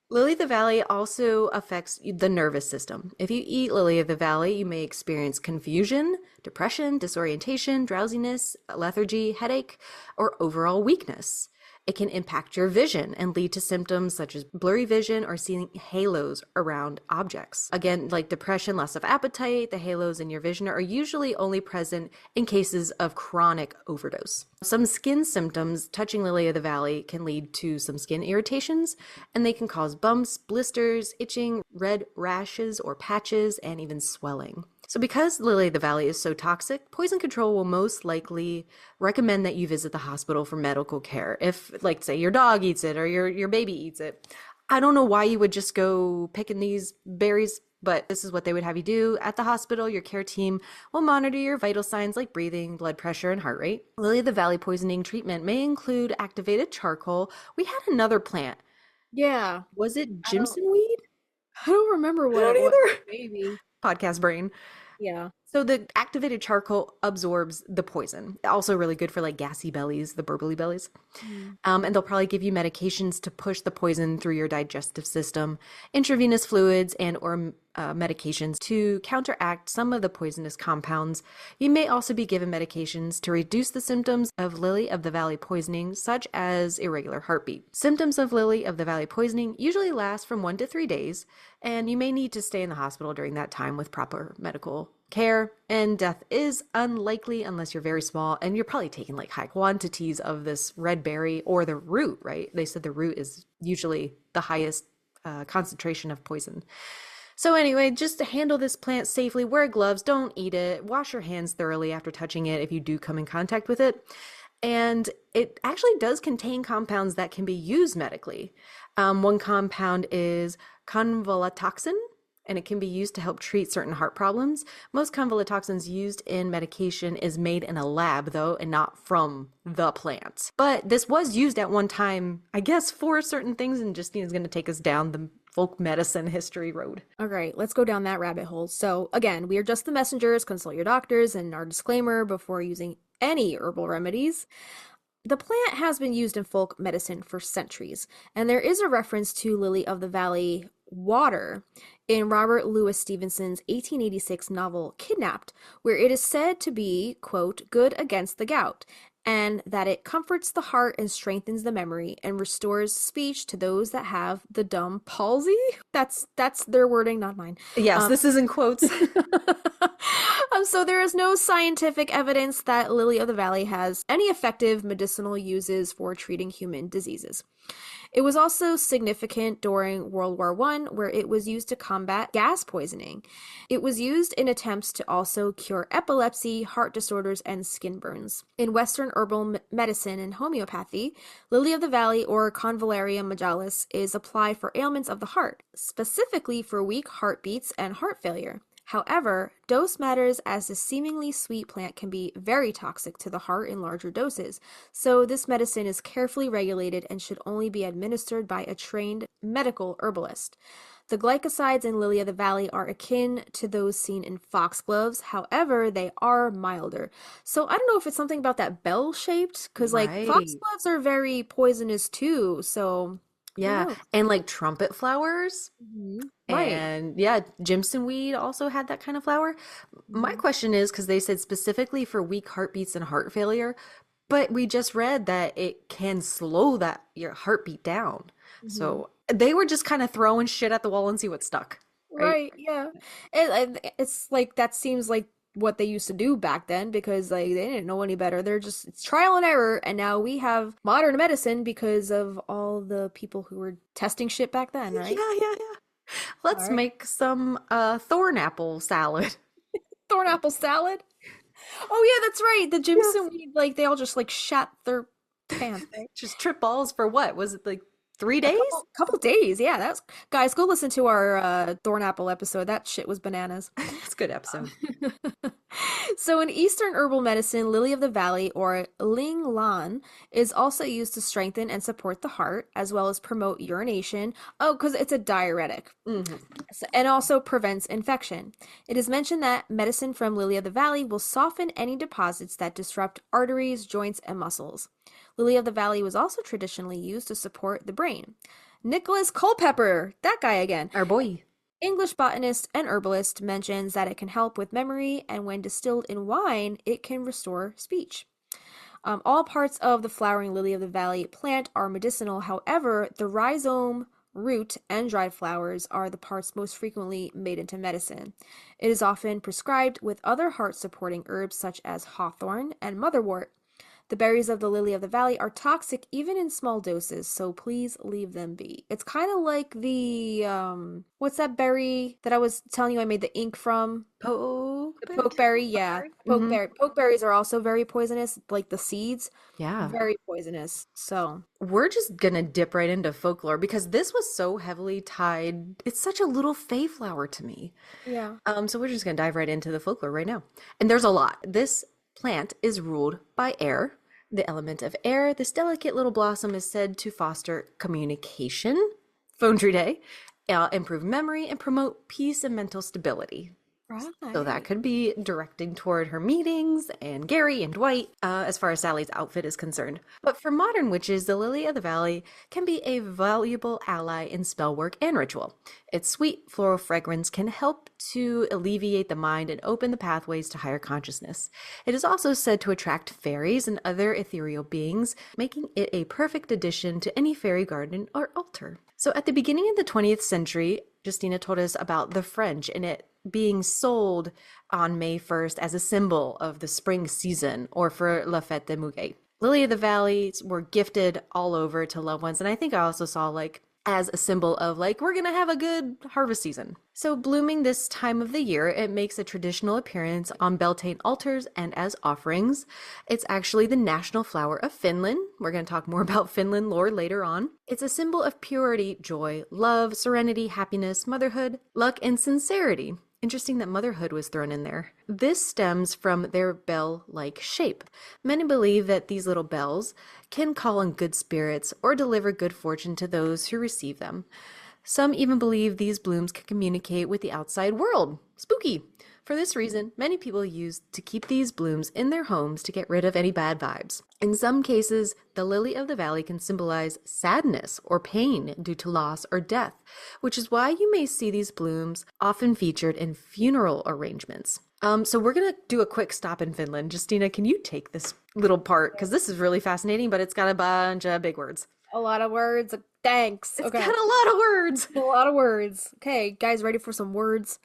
Lily of the Valley also affects the nervous system. If you eat lily of the valley, you may experience confusion, depression, disorientation, drowsiness, lethargy, headache, or overall weakness. It can impact your vision and lead to symptoms such as blurry vision or seeing halos around objects. Again, like depression, loss of appetite, the halos in your vision are usually only present in cases of chronic overdose. Some skin symptoms touching lily of the valley can lead to some skin irritations, and they can cause bumps, blisters, itching, red rashes or patches, and even swelling. So because lily of the valley is so toxic, poison control will most likely recommend that you visit the hospital for medical care. If, like, say your dog eats it or your baby eats it. I don't know why you would just go picking these berries, but this is what they would have you do. At the hospital, your care team will monitor your vital signs like breathing, blood pressure, and heart rate. Lily of the valley poisoning treatment may include activated charcoal. We had another plant. Yeah. Was it I don't Jimson weed? I don't remember I what don't it was. either. Maybe. Podcast brain. Yeah. So the activated charcoal absorbs the poison. Also really good for like gassy bellies, the burbly bellies. Mm. And they'll probably give you medications to push the poison through your digestive system, intravenous fluids, and or medications to counteract some of the poisonous compounds. You may also be given medications to reduce the symptoms of lily of the valley poisoning, such as irregular heartbeat. Symptoms of lily of the valley poisoning usually last from 1 to 3 days, and you may need to stay in the hospital during that time with proper medical care, and death is unlikely unless you're very small and you're probably taking like high quantities of this red berry or the root, right? They said the root is usually the highest concentration of poison. So anyway, just to handle this plant safely, wear gloves, don't eat it, wash your hands thoroughly after touching it if you do come in contact with it. And it actually does contain compounds that can be used medically. One compound is convolatoxin, and it can be used to help treat certain heart problems. Most convolatoxins used in medication is made in a lab, though, and not from the plant. But this was used at one time, I guess, for certain things, and Justine is going to take us down the folk medicine history road. All right, let's go down that rabbit hole. So again, we are just the messengers. Consult your doctors, and our disclaimer before using any herbal remedies. The plant has been used in folk medicine for centuries, and there is a reference to lily of the valley water in Robert Louis Stevenson's 1886 novel Kidnapped, where it is said to be, quote, good against the gout, and that it comforts the heart and strengthens the memory and restores speech to those that have the dumb palsy. That's their wording, not mine. Yes, this is in quotes. So there is no scientific evidence that lily of the valley has any effective medicinal uses for treating human diseases. It was also significant during World War I, where it was used to combat gas poisoning. It was used in attempts to also cure epilepsy, heart disorders, and skin burns. In Western herbal medicine and homeopathy, lily of the valley, or Convallaria majalis, is applied for ailments of the heart, specifically for weak heartbeats and heart failure. However, dose matters as this seemingly sweet plant can be very toxic to the heart in larger doses. So, this medicine is carefully regulated and should only be administered by a trained medical herbalist. The glycosides in lily of the valley are akin to those seen in foxgloves. However, they are milder. So, I don't know if it's something about that bell shaped, because like Right. foxgloves are very poisonous too. So, who Yeah. knows? And like trumpet flowers. Right. And yeah, Jimson weed also had that kind of flower. My Mhm. question is because they said specifically for weak heartbeats and heart failure, but we just read that it can slow that your heartbeat down. Mhm. So they were just kind of throwing shit at the wall and see what stuck, right? Right, yeah. It's like that seems like what they used to do back then because like they didn't know any better. They're just it's trial and error, and now we have modern medicine because of all the people who were testing shit back then, right? Yeah, yeah, yeah. All Let's right. make some thorn apple salad. Thorn apple salad. Oh yeah, that's right. The Yes. Jimson weed, like they all just like shat their pants, right? Just trip balls for what? Was it like 3 days? A couple days, yeah. That's guys, go listen to our thorn apple episode. That shit was bananas. It's a good episode. So, in Eastern herbal medicine, lily of the valley or ling lan is also used to strengthen and support the heart, as well as promote urination. Oh, because it's a diuretic. Hmm. And also prevents infection. It is mentioned that medicine from lily of the valley will soften any deposits that disrupt arteries, joints, and muscles. Lily of the valley was also traditionally used to support the brain. Nicholas Culpeper, that guy again, Our boy. English botanist and herbalist, mentions that it can help with memory, and when distilled in wine, it can restore speech. All parts of the flowering lily of the valley plant are medicinal. However, the rhizome, root, and dried flowers are the parts most frequently made into medicine. It is often prescribed with other heart supporting herbs such as hawthorn and motherwort. The berries of the lily of the valley are toxic even in small doses, so please leave them be. It's kind of like the what's that berry that I was telling you I made the ink from? The Pokeberry? pokeberry, yeah. Pokeberry? Hmm. Pokeberry. Pokeberries are also very poisonous, like the seeds, Yeah. very poisonous. So, We're just gonna dip right into folklore because this was so heavily tied. It's such a little fey flower to me. yeah. So we're just gonna dive right into the folklore right now. And there's a lot. This plant is ruled by air, the element of air. This delicate little blossom is said to foster communication, phone tree day, improve memory, and promote peace and mental stability. So that Right. could be directing toward her meetings and Gary and Dwight, as far as Sally's outfit is concerned. But for modern witches, the lily of the valley can be a valuable ally in spell work and ritual. Its sweet floral fragrance can help to alleviate the mind and open the pathways to higher consciousness. It is also said to attract fairies and other ethereal beings, making it a perfect addition to any fairy garden or altar. So at the beginning of the 20th century, Justina told us about the French and it being sold on May 1st as a symbol of the spring season or for La Fête des Muguets. Lily of the Valleys were gifted all over to loved ones. And I think I also saw like as a symbol of like, we're going to have a good harvest season. So, blooming this time of the year, it makes a traditional appearance on Beltane altars and as offerings. It's actually the national flower of Finland. We're going to talk more about Finland lore later on. It's a symbol of purity, joy, love, serenity, happiness, motherhood, luck, and sincerity. Interesting that motherhood was thrown in there. This stems from their bell-like shape. Many believe that these little bells can call on good spirits or deliver good fortune to those who receive them. Some even believe these blooms can communicate with the outside world. Spooky! For this reason, many people use to keep these blooms in their homes to get rid of any bad vibes. In some cases, the lily of the valley can symbolize sadness or pain due to loss or death, which is why you may see these blooms often featured in funeral arrangements. So we're gonna do a quick stop in Finland. Justina, can you take this little part? Because this is really fascinating, but it's got a bunch of big words. A lot of words. Thanks. It's got Okay. a lot of words. A lot of words. Okay, guys, ready for some words?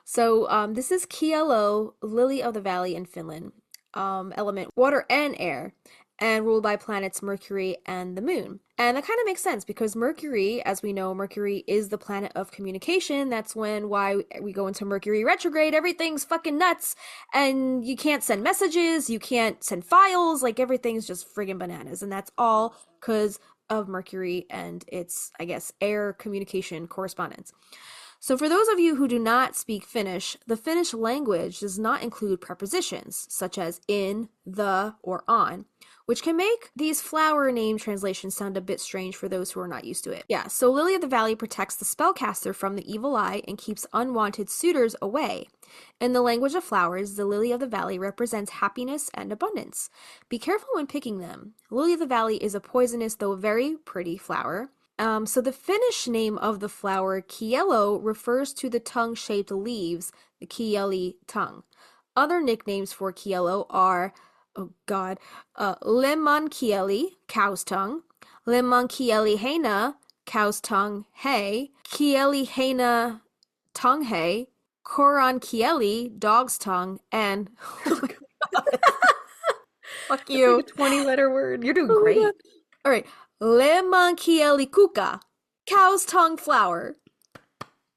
So, this is Kielo, Lily of the Valley in Finland. Element water and air, and ruled by planets Mercury and the Moon. And that kind of makes sense because Mercury, as we know, Mercury is the planet of communication. That's why we go into Mercury retrograde. Everything's fucking nuts, and you can't send messages, you can't send files, like everything's just friggin' bananas. And that's all because of Mercury and its, I guess, air communication correspondence. So, for those of you who do not speak Finnish, the Finnish language does not include prepositions such as in, the, or on, which can make these flower name translations sound a bit strange for those who are not used to it. Yeah, so Lily of the Valley protects the spellcaster from the evil eye and keeps unwanted suitors away. In the language of flowers, the lily of the valley represents happiness and abundance. Be careful when picking them. Lily of the valley is a poisonous, though very pretty flower. So the Finnish name of the flower, kielo, refers to the tongue-shaped leaves, the kieli tongue. Other nicknames for kielo are, oh god, lemonkieli, cow's tongue, lemonkieli heina, cow's tongue, hay, kieli heina, tongue hay, koran kieli, dog's tongue, and oh my god, fuck It's like a you. 20-letter word. You're doing Oh my god. great. All right. Lemonkieli kuka, cow's tongue flower.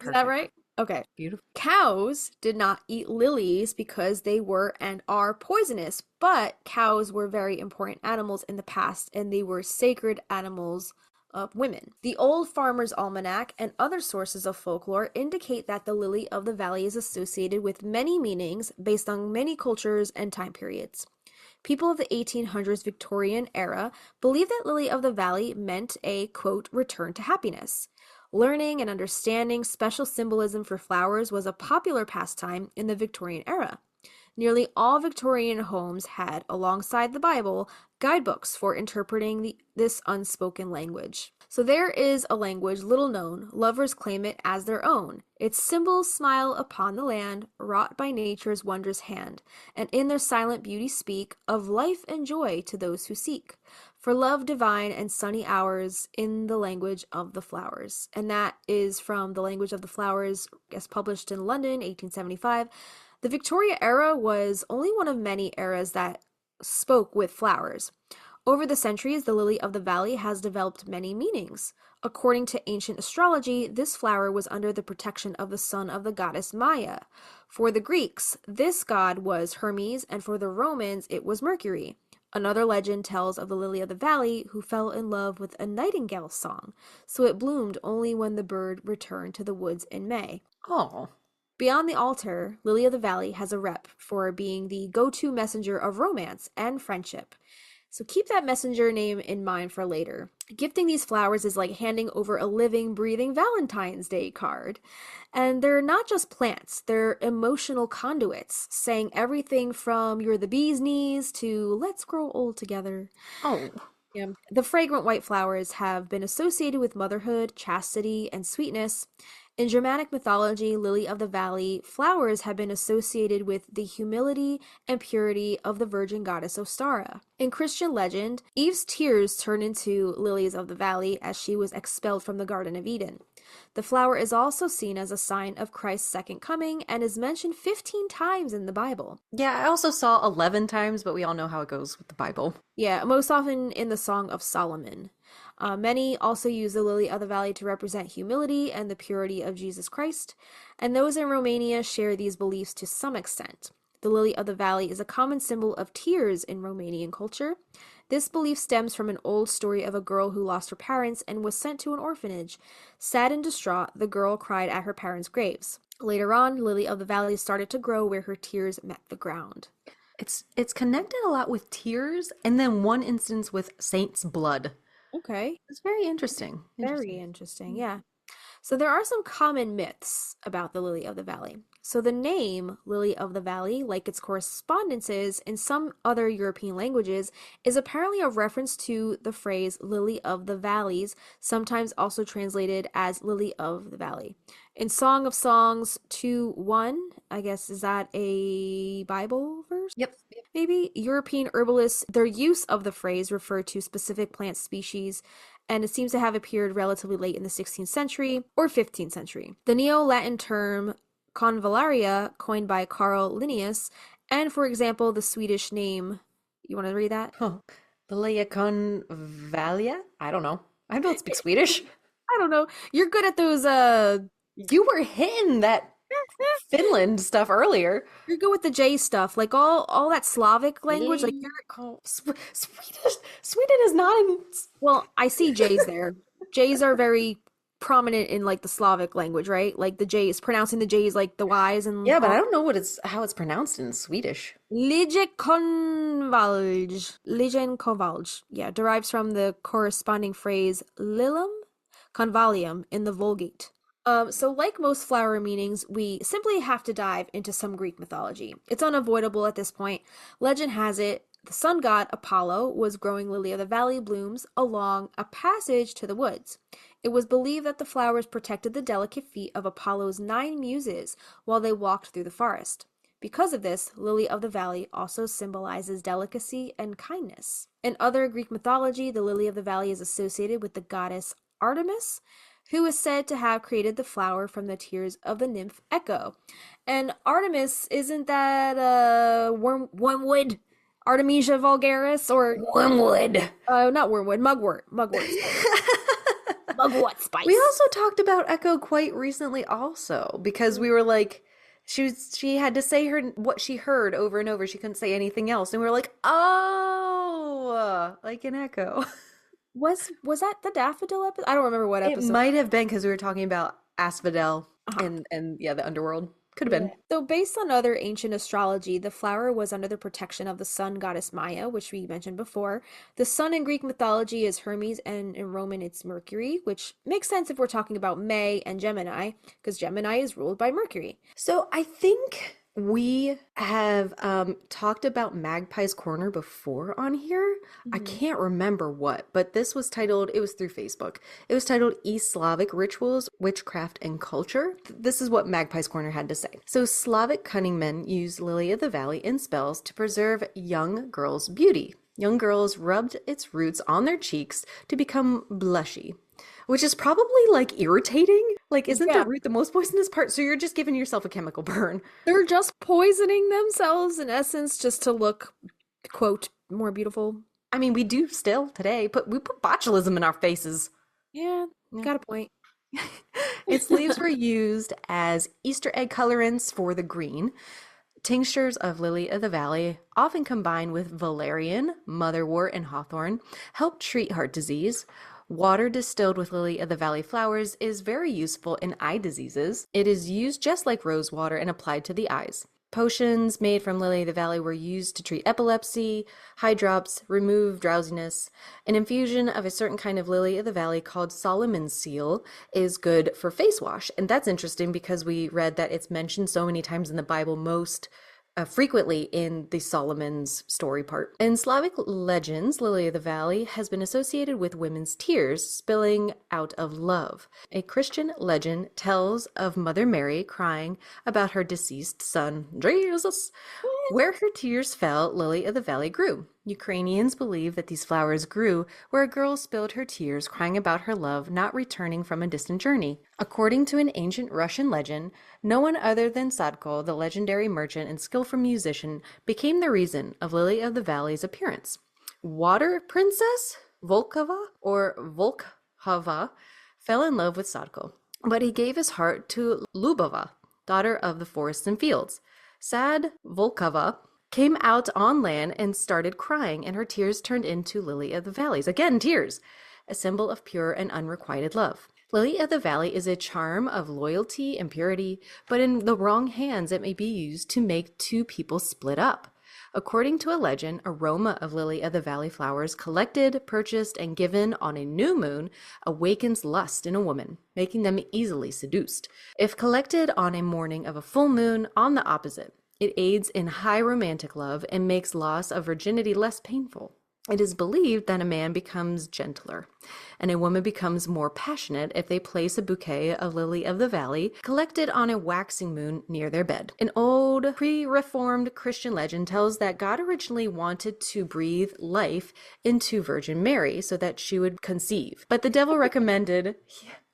Is that Perfect. right? Okay. Beautiful. Cows did not eat lilies because they were and are poisonous, but cows were very important animals in the past and they were sacred animals of women. The Old Farmer's Almanac and other sources of folklore indicate that the lily of the valley is associated with many meanings based on many cultures and time periods. People of the 1800s Victorian era believed that lily of the valley meant a, quote, return to happiness. Learning and understanding special symbolism for flowers was a popular pastime in the Victorian era. Nearly all Victorian homes had, alongside the Bible, guidebooks for interpreting this unspoken language. So there is a language little known, lovers claim it as their own. Its symbols smile upon the land, wrought by nature's wondrous hand, and in their silent beauty speak of life and joy to those who seek. For love divine and sunny hours in the language of the flowers. And that is from The Language of the Flowers, as published in London, 1875. The Victoria era was only one of many eras that spoke with flowers. Over the centuries, the lily of the valley has developed many meanings. According to ancient astrology, this flower was under the protection of the son of the goddess Maya. For the Greeks, this god was Hermes, and for the Romans, it was Mercury. Another legend tells of the lily of the valley who fell in love with a nightingale's song, so it bloomed only when the bird returned to the woods in May. Oh, Beyond the altar, Lily of the Valley has a rep for being the go-to messenger of romance and friendship. So keep that messenger name in mind for later. Gifting these flowers is like handing over a living, breathing Valentine's Day card. And they're not just plants, they're emotional conduits, saying everything from you're the bee's knees to let's grow old together. oh, Yeah. The fragrant white flowers have been associated with motherhood, chastity, and sweetness. In Germanic mythology, lily of the valley flowers have been associated with the humility and purity of the virgin goddess Ostara. In Christian legend, Eve's tears turned into lilies of the valley as she was expelled from the Garden of Eden. The flower is also seen as a sign of Christ's second coming and is mentioned 15 times in the Bible. yeah. I also saw 11 times, but we all know how it goes with the Bible. Yeah, most often in the Song of Solomon. Many also use the lily of the valley to represent humility and the purity of Jesus Christ, and those in Romania share these beliefs to some extent. The lily of the valley is a common symbol of tears in Romanian culture. This belief stems from an old story of a girl who lost her parents and was sent to an orphanage. Sad and distraught, the girl cried at her parents' graves. Later on, lily of the valley started to grow where her tears met the ground. It's connected a lot with tears, and then one instance with saint's blood. Okay, It's very interesting. very Interesting. interesting. Yeah. So there are some common myths about the lily of the valley. So the name lily of the valley, like its correspondences in some other European languages, is apparently a reference to the phrase lily of the valleys, sometimes also translated as lily of the valley. In Song of Songs 2:1, I guess, is that a Bible verse? Yep. Maybe European herbalists, their use of the phrase referred to specific plant species, and it seems to have appeared relatively late in the 16th century or 15th century. The Neo-Latin term convallaria, coined by Carl Linnaeus, and for example, the Swedish name, you want to read that? Oh, Lilia Convalia? I don't know. I don't speak Swedish. I don't know. You're good at those You were hitting that Finland stuff earlier. you're good with the J stuff, like all that Slavic language, like you're Oh, Swedish. Sweden is not in. well, I see J's there. J's are very prominent in like the Slavic language, right? Like the J's, pronouncing the J's like the Y's and Yeah, but I all. don't know how it's pronounced in Swedish. Ligekonvalj, yeah, derives from the corresponding phrase lilum convallium in the Vulgate. So like most flower meanings, we simply have to dive into some Greek mythology. It's unavoidable at this point. Legend has it the sun god Apollo was growing lily of the valley blooms along a passage to the woods. It was believed that the flowers protected the delicate feet of Apollo's 9 muses while they walked through the forest. Because of this, lily of the valley also symbolizes delicacy and kindness. In other Greek mythology, the lily of the valley is associated with the goddess Artemis, who is said to have created the flower from the tears of the nymph Echo. And Artemis, isn't that wormwood? Artemisia vulgaris or Wormwood. not wormwood, mugwort spice. Mugwort We spice. also talked about Echo quite recently also because we were like she had to say her what she heard over and over. She couldn't say anything else. And we were like, "Oh, like an echo." Was that the daffodil episode? I don't remember what It episode. might have been because we were talking about Asphodel Uh-huh. and yeah, the underworld. Could have Yeah. been. So, based on other ancient astrology, the flower was under the protection of the sun goddess Maya, which we mentioned before. The sun in Greek mythology is Hermes, and in Roman it's Mercury, which makes sense if we're talking about May and Gemini, because Gemini is ruled by Mercury. So I think we have talked about Magpie's Corner before on here. I Mhm. can't remember what, but this was titled, it was through Facebook. It was titled East Slavic Rituals, Witchcraft, and Culture. This is what Magpie's Corner had to say. So Slavic cunning men used Lily of the Valley in spells to preserve young girls' beauty. Young girls rubbed its roots on their cheeks to become blushy. Which is probably like irritating. Like, isn't the Yeah, root the most poisonous part? So you're just giving yourself a chemical burn. they're just poisoning themselves in essence just to look, quote, more beautiful. I mean, we do still today, but we put botulism in our faces. Yeah, Yeah. got a point. Its leaves were used as Easter egg colorants for the green. Tinctures of lily of the valley, often combined with valerian, motherwort, and hawthorn, help treat heart disease. Water distilled with lily of the valley flowers is very useful in eye diseases. It is used just like rose water and applied to the eyes. Potions made from lily of the valley were used to treat epilepsy, eye drops, remove drowsiness. An infusion of a certain kind of lily of the valley called Solomon's seal is good for face wash. And that's interesting because we read that it's mentioned so many times in the Bible, most frequently in the Solomon's story part. In Slavic legends, Lily of the Valley has been associated with women's tears spilling out of love. A Christian legend tells of Mother Mary crying about her deceased son, Jesus. Where her tears fell, Lily of the Valley grew. Ukrainians believe that these flowers grew where a girl spilled her tears crying about her love not returning from a distant journey. According to an ancient Russian legend, no one other than Sadko, the legendary merchant and skillful musician, became the reason of Lily of the Valley's appearance. Water Princess Volkova or Volkhova fell in love with Sadko, but he gave his heart to Lubova, daughter of the forests and fields. Sad Volkova came out on land and started crying, and her tears turned into Lily of the Valleys. Again, tears, a symbol of pure and unrequited love. Lily of the Valley is a charm of loyalty and purity, but in the wrong hands, it may be used to make two people split up. According to a legend, aroma of lily of the valley flowers collected, purchased, and given on a new moon awakens lust in a woman, making them easily seduced. If collected on a morning of a full moon, on the opposite, it aids in high romantic love and makes loss of virginity less painful. It is believed that a man becomes gentler and a woman becomes more passionate if they place a bouquet of lily of the valley collected on a waxing moon near their bed. An old pre-reformed Christian legend tells that God originally wanted to breathe life into Virgin Mary so that she would conceive. But the devil recommended,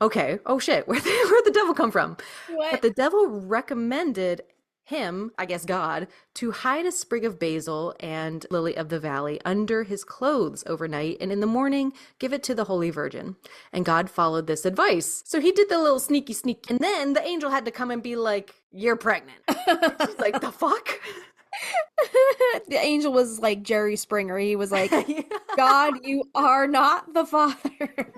okay, oh shit, where'd the devil come from? But What? the devil recommended him, I guess God, to hide a sprig of basil and lily of the valley under his clothes overnight, and in the morning give it to the Holy Virgin. And God followed this advice. So he did the little sneaky sneak, and then the angel had to come and be like, "You're pregnant." She's like, "The fuck?" The angel was like Jerry Springer. He was like, Yeah. God, you are not the father.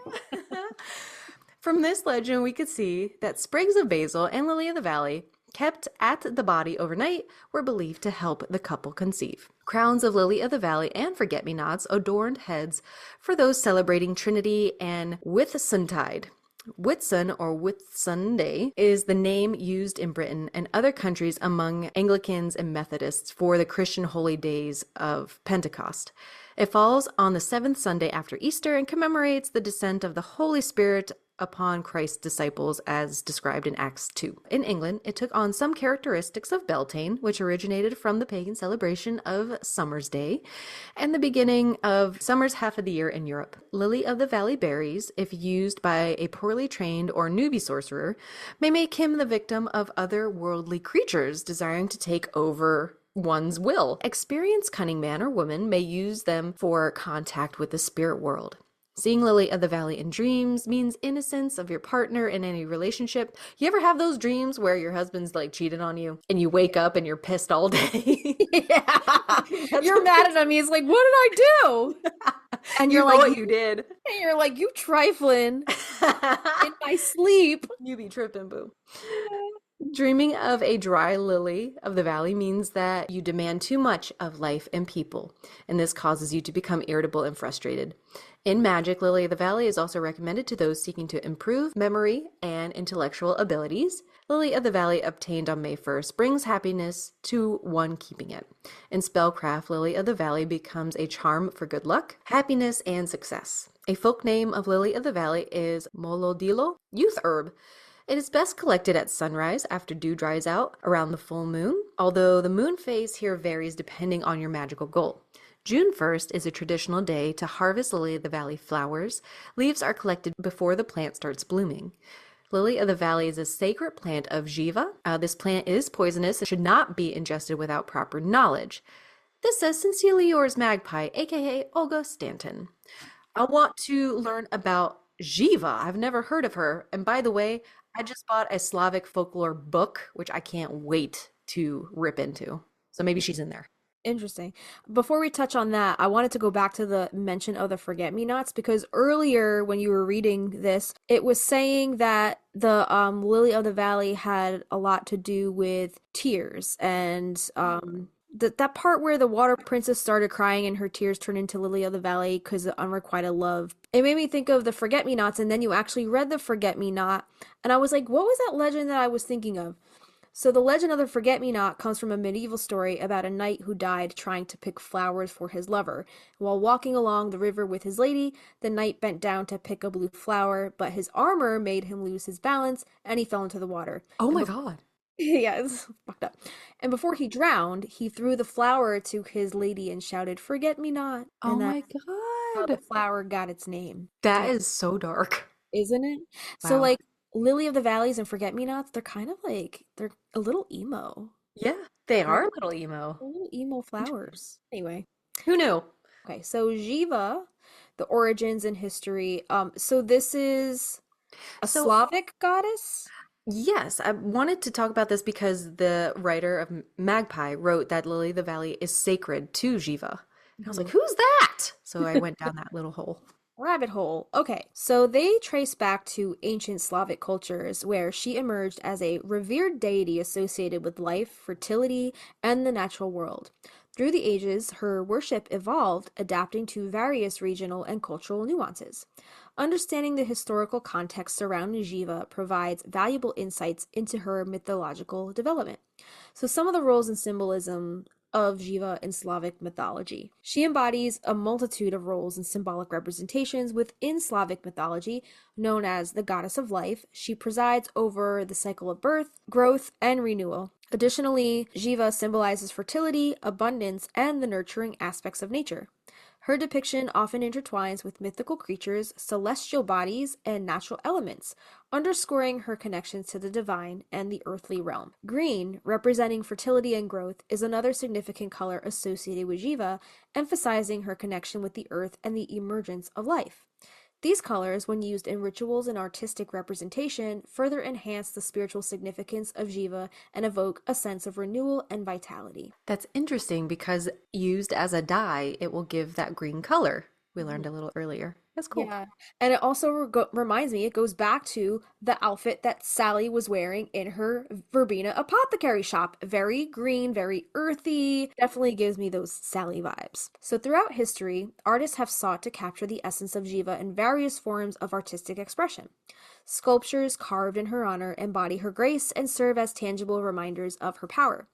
From this legend, we could see that sprigs of basil and lily of the valley, kept at the body overnight, were believed to help the couple conceive. Crowns of lily of the valley and forget-me-nots adorned heads for those celebrating Trinity and Whitsuntide. Whitsun or Whitsunday is the name used in Britain and other countries among Anglicans and Methodists for the Christian holy days of Pentecost. It falls on the seventh Sunday after Easter and commemorates the descent of the Holy Spirit upon Christ's disciples as described in Acts 2. In England, it took on some characteristics of Beltane, which originated from the pagan celebration of Summer's Day and the beginning of summer's half of the year in Europe. Lily of the valley berries, if used by a poorly trained or newbie sorcerer, may make him the victim of other worldly creatures desiring to take over one's will. Experienced cunning man or woman may use them for contact with the spirit world. Seeing lily of the valley in dreams means innocence of your partner in any relationship. You ever have those dreams where your husband's like cheated on you and you wake up and you're pissed all day? Yeah. You're mad at him. He's like, what did I do? And you're You know like, what you did. and you're like, you trifling in my sleep. You be tripping, boo. Dreaming of a dry lily of the valley means that you demand too much of life and people, and this causes you to become irritable and frustrated. In Magick, Lily of the Valley is also recommended to those seeking to improve memory and intellectual abilities. Lily of the Valley, obtained on May 1st, brings happiness to one keeping it. In spellcraft, Lily of the Valley becomes a charm for good luck, happiness, and success. A folk name of Lily of the Valley is Molodilo, youth herb. It is best collected at sunrise after dew dries out around the full moon, although the moon phase here varies depending on your magical goal. June 1st is a traditional day to harvest lily of the valley flowers. Leaves are collected before the plant starts blooming. Lily of the valley is a sacred plant of Jiva. This plant is poisonous and should not be ingested without proper knowledge. This says Sincerely Yours Magpie, aka Olga Stanton. I want to learn about Jiva. I've never heard of her. And by the way, I just bought a Slavic folklore book, which I can't wait to rip into. So maybe she's in there. Interesting. Before we touch on that, I wanted to go back to the mention of the forget-me-nots because earlier when you were reading this, it was saying that the Lily of the Valley had a lot to do with tears and that part where the water princess started crying and her tears turned into Lily of the Valley because of unrequited love. It made me think of the forget-me-nots, and then you actually read the forget-me-not, and I was like, what was that legend that I was thinking of? So the legend of the forget-me-not comes from a medieval story about a knight who died trying to pick flowers for his lover. While walking along the river with his lady, the knight bent down to pick a blue flower, but his armor made him lose his balance, and he fell into the water. Oh And my bef- God. yeah, it's fucked up. And before he drowned, he threw the flower to his lady and shouted, "Forget-me-not." Oh And my that's how the God. flower got its name. That Damn, is so dark. isn't it? So Wow. like Lily of the Valleys and Forget-me-nots, they're kind of like they're a little emo. Yeah, they They're are a little emo. little emo flowers. Anyway, Who knew? okay, so Jiva, the origins and history. So this is a So, Slavic goddess? yes, I wanted to talk about this because the writer of Magpie wrote that Lily of the Valley is sacred to Jiva. And I was like, Mhm. who's that? So I went down that little hole. Rabbit hole. Okay, so they trace back to ancient Slavic cultures where she emerged as a revered deity associated with life, fertility, and the natural world. Through the ages, her worship evolved, adapting to various regional and cultural nuances. Understanding the historical context surrounding Jiva provides valuable insights into her mythological development. So, some of the roles and symbolism of Jiva in Slavic mythology. She embodies a multitude of roles and symbolic representations within Slavic mythology, known as the goddess of life. She presides over the cycle of birth, growth, and renewal. Additionally, Jiva symbolizes fertility, abundance, and the nurturing aspects of nature. Her depiction often intertwines with mythical creatures, celestial bodies, and natural elements, underscoring her connections to the divine and the earthly realm. Green, representing fertility and growth, is another significant color associated with Jiva, emphasizing her connection with the earth and the emergence of life. These colors, when used in rituals and artistic representation, further enhance the spiritual significance of Jiva and evoke a sense of renewal and vitality. That's interesting because used as a dye, it will give that green color we learned Mhm. a little earlier. That's cool. Yeah. And it also reminds me, it goes back to the outfit that Sally was wearing in her Verbena apothecary shop. Very green, very earthy. Definitely gives me those Sally vibes. So throughout history, artists have sought to capture the essence of Jiva in various forms of artistic expression. Sculptures carved in her honor embody her grace and serve as tangible reminders of her power.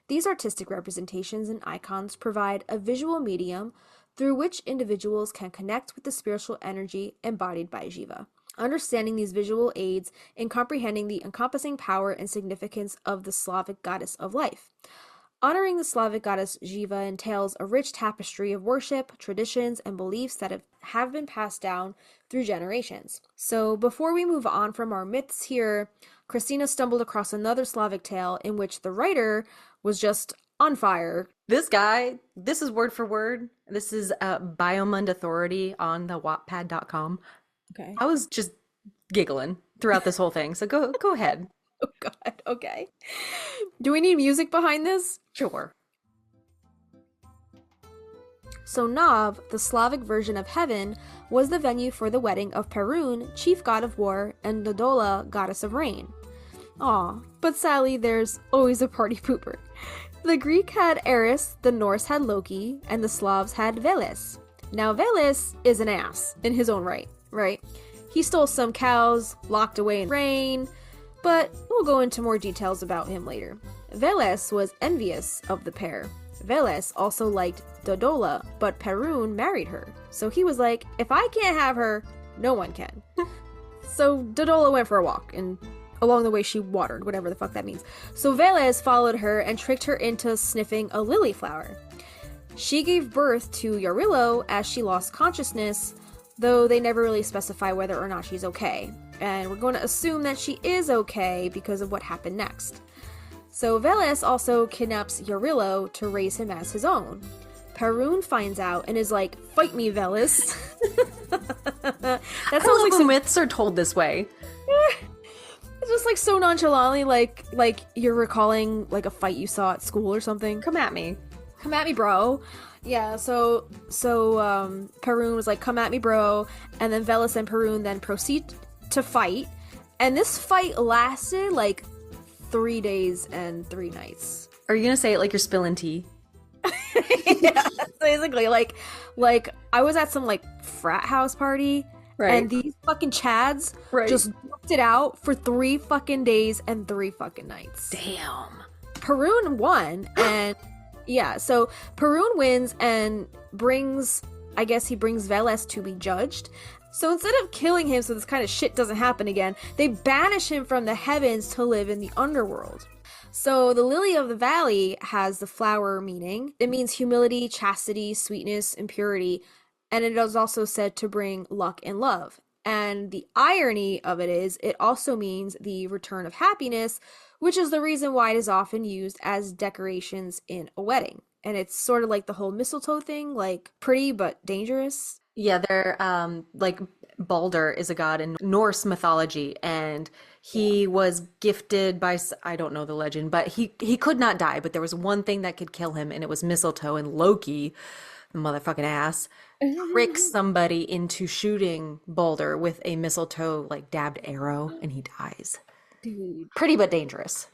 These artistic representations and icons provide a visual medium through which individuals can connect with the spiritual energy embodied by Jiva. Understanding these visual aids in comprehending the encompassing power and significance of the Slavic goddess of life. Honoring the Slavic goddess Jiva entails a rich tapestry of worship, traditions, and beliefs that have been passed down through generations. So, before we move on from our myths here, Christina stumbled across another Slavic tale in which the writer was just on fire. This guy, this is word for word. This is Biomund Authority on the Wattpad.com. Okay. I was just giggling throughout this whole thing. So go ahead. Oh, God. Okay. Do we need music behind this? Sure. So Nav, the Slavic version of heaven, was the venue for the wedding of Perun, chief god of war, and Dodola, goddess of rain. Aw, but sadly there's always a party pooper. The Greek had Eris, the Norse had Loki, and the Slavs had Veles. Now Veles is an ass in his own right? He stole some cows, locked away in rain, but we'll go into more details about him later. Veles was envious of the pair. Veles also liked Dodola, but Perun married her. So he was like, if I can't have her, no one can. So Dodola went for a walk, and along the way she watered, whatever the fuck that means. So Veles followed her and tricked her into sniffing a lily flower. She gave birth to Yarilo as she lost consciousness, though they never really specify whether or not she's okay. And we're going to assume that she is okay because of what happened next. So Veles also kidnaps Yarilo to raise him as his own. Perun finds out and is like, fight me, Veles. That sounds like some myths are told this way. It's just like so nonchalantly, like you're recalling like a fight you saw at school or something. Come at me. Come at me, bro. Yeah, so Perun was like, come at me, bro. And then Veles and Perun then proceed to fight. And this fight lasted like 3 days and 3 nights. Are you gonna say it like you're spilling tea? Yeah, basically. Like I was at some like frat house party. Right. And these fucking chads just worked it out for 3 fucking days and 3 fucking nights. Damn. Perun won, and yeah, so Perun wins and brings Veles to be judged. So instead of killing him so this kind of shit doesn't happen again, they banish him from the heavens to live in the underworld. So the lily of the valley has the flower meaning. It means humility, chastity, sweetness, and purity. And it is also said to bring luck and love. And the irony of it is, it also means the return of happiness, which is the reason why it is often used as decorations in a wedding. And it's sort of like the whole mistletoe thing, like pretty but dangerous. Yeah, they're like Balder is a god in Norse mythology, and he was gifted by, I don't know the legend, but he could not die, but there was one thing that could kill him, and it was mistletoe, and Loki, the motherfucking ass, tricks somebody into shooting Balder with a mistletoe like dabbed arrow, and he dies. Dude. Pretty but dangerous.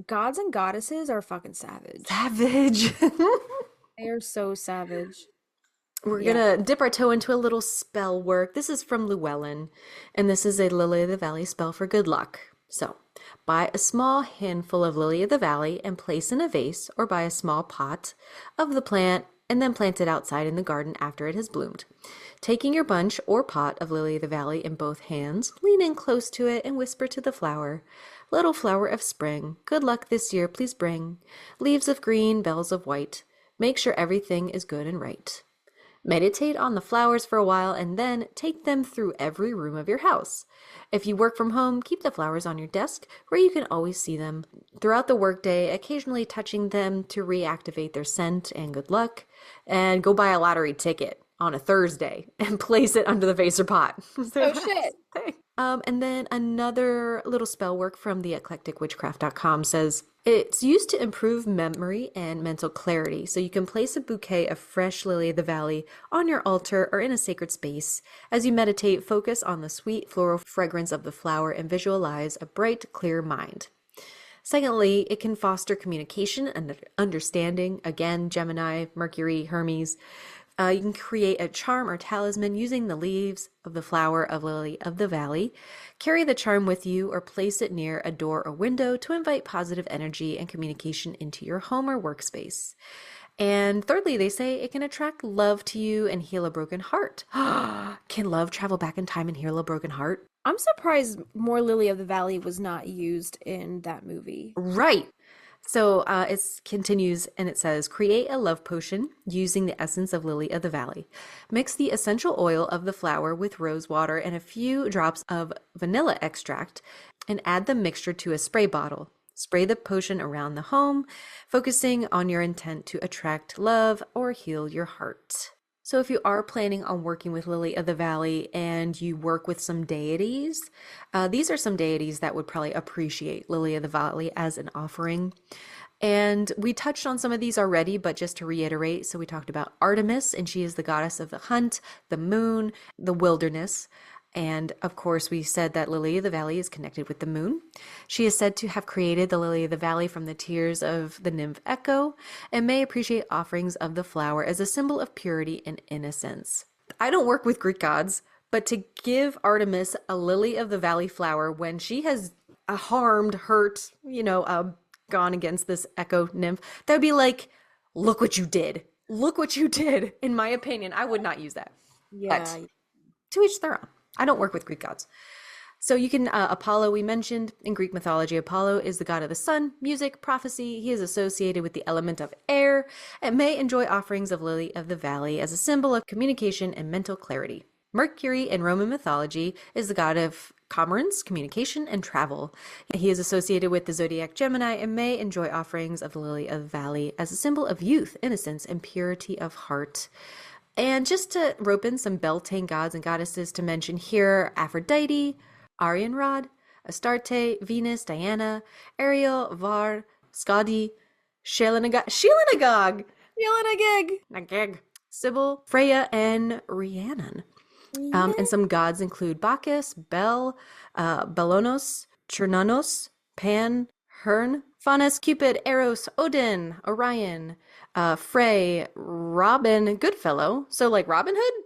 Gods and goddesses are fucking savage. Savage. They are so savage. We're gonna dip our toe into a little spell work. This is from Llewellyn, and this is a Lily of the Valley spell for good luck. So, buy a small handful of Lily of the Valley and place in a vase, or buy a small pot of the plant and then plant it outside in the garden after it has bloomed. Taking your bunch or pot of Lily of the Valley in both hands, lean in close to it and whisper to the flower, "Little flower of spring, good luck this year please bring. Leaves of green, bells of white. Make sure everything is good and right." Meditate on the flowers for a while and then take them through every room of your house. If you work from home, keep the flowers on your desk where you can always see them. Throughout the workday, occasionally touching them to reactivate their scent and good luck. And go buy a lottery ticket on a Thursday and place it under the vase or pot. Oh shit. And then another little spell work from the eclecticwitchcraft.com says it's used to improve memory and mental clarity. So you can place a bouquet of fresh lily of the valley on your altar or in a sacred space. As you meditate, focus on the sweet floral fragrance of the flower and visualize a bright, clear mind. Secondly, it can foster communication and understanding. Again, Gemini, Mercury, Hermes. You can create a charm or talisman using the leaves of the flower of lily of the valley. Carry the charm with you or place it near a door or window to invite positive energy and communication into your home or workspace. And thirdly, they say it can attract love to you and heal a broken heart. Can love travel back in time and heal a broken heart? I'm surprised more Lily of the Valley was not used in that movie. Right. So it continues and it says, create a love potion using the essence of lily of the valley. Mix the essential oil of the flower with rose water and a few drops of vanilla extract and add the mixture to a spray bottle. Spray the potion around the home, focusing on your intent to attract love or heal your heart. So if you are planning on working with Lily of the Valley and you work with some deities, these are some deities that would probably appreciate Lily of the Valley as an offering. And we touched on some of these already, but just to reiterate, so we talked about Artemis, and she is the goddess of the hunt, the moon, the wilderness. And of course, we said that Lily of the Valley is connected with the moon. She is said to have created the Lily of the Valley from the tears of the nymph Echo and may appreciate offerings of the flower as a symbol of purity and innocence. I don't work with Greek gods, but to give Artemis a Lily of the Valley flower when she has harmed, hurt, gone against this Echo nymph, that would be like, look what you did. Look what you did. In my opinion, I would not use that. Yeah. But to each their own. I don't work with Greek gods. So you can, Apollo, we mentioned in Greek mythology, Apollo is the god of the sun, music, prophecy. He is associated with the element of air and may enjoy offerings of lily of the valley as a symbol of communication and mental clarity. Mercury in Roman mythology is the god of commerce, communication, and travel. He is associated with the zodiac Gemini and may enjoy offerings of the lily of the valley as a symbol of youth, innocence, and purity of heart. And just to rope in some Beltane gods and goddesses to mention here, Aphrodite, Arianrod, Astarte, Venus, Diana, Ariel, Var, Skadi, Sheelanagog, Nagig, Sybil, Freya, and Rhiannon. And some gods include Bacchus, Bel, Belonos, Chernanos, Pan, Hern, Faunus, Cupid, Eros, Odin, Orion, Frey, Robin, Goodfellow. So like Robin Hood?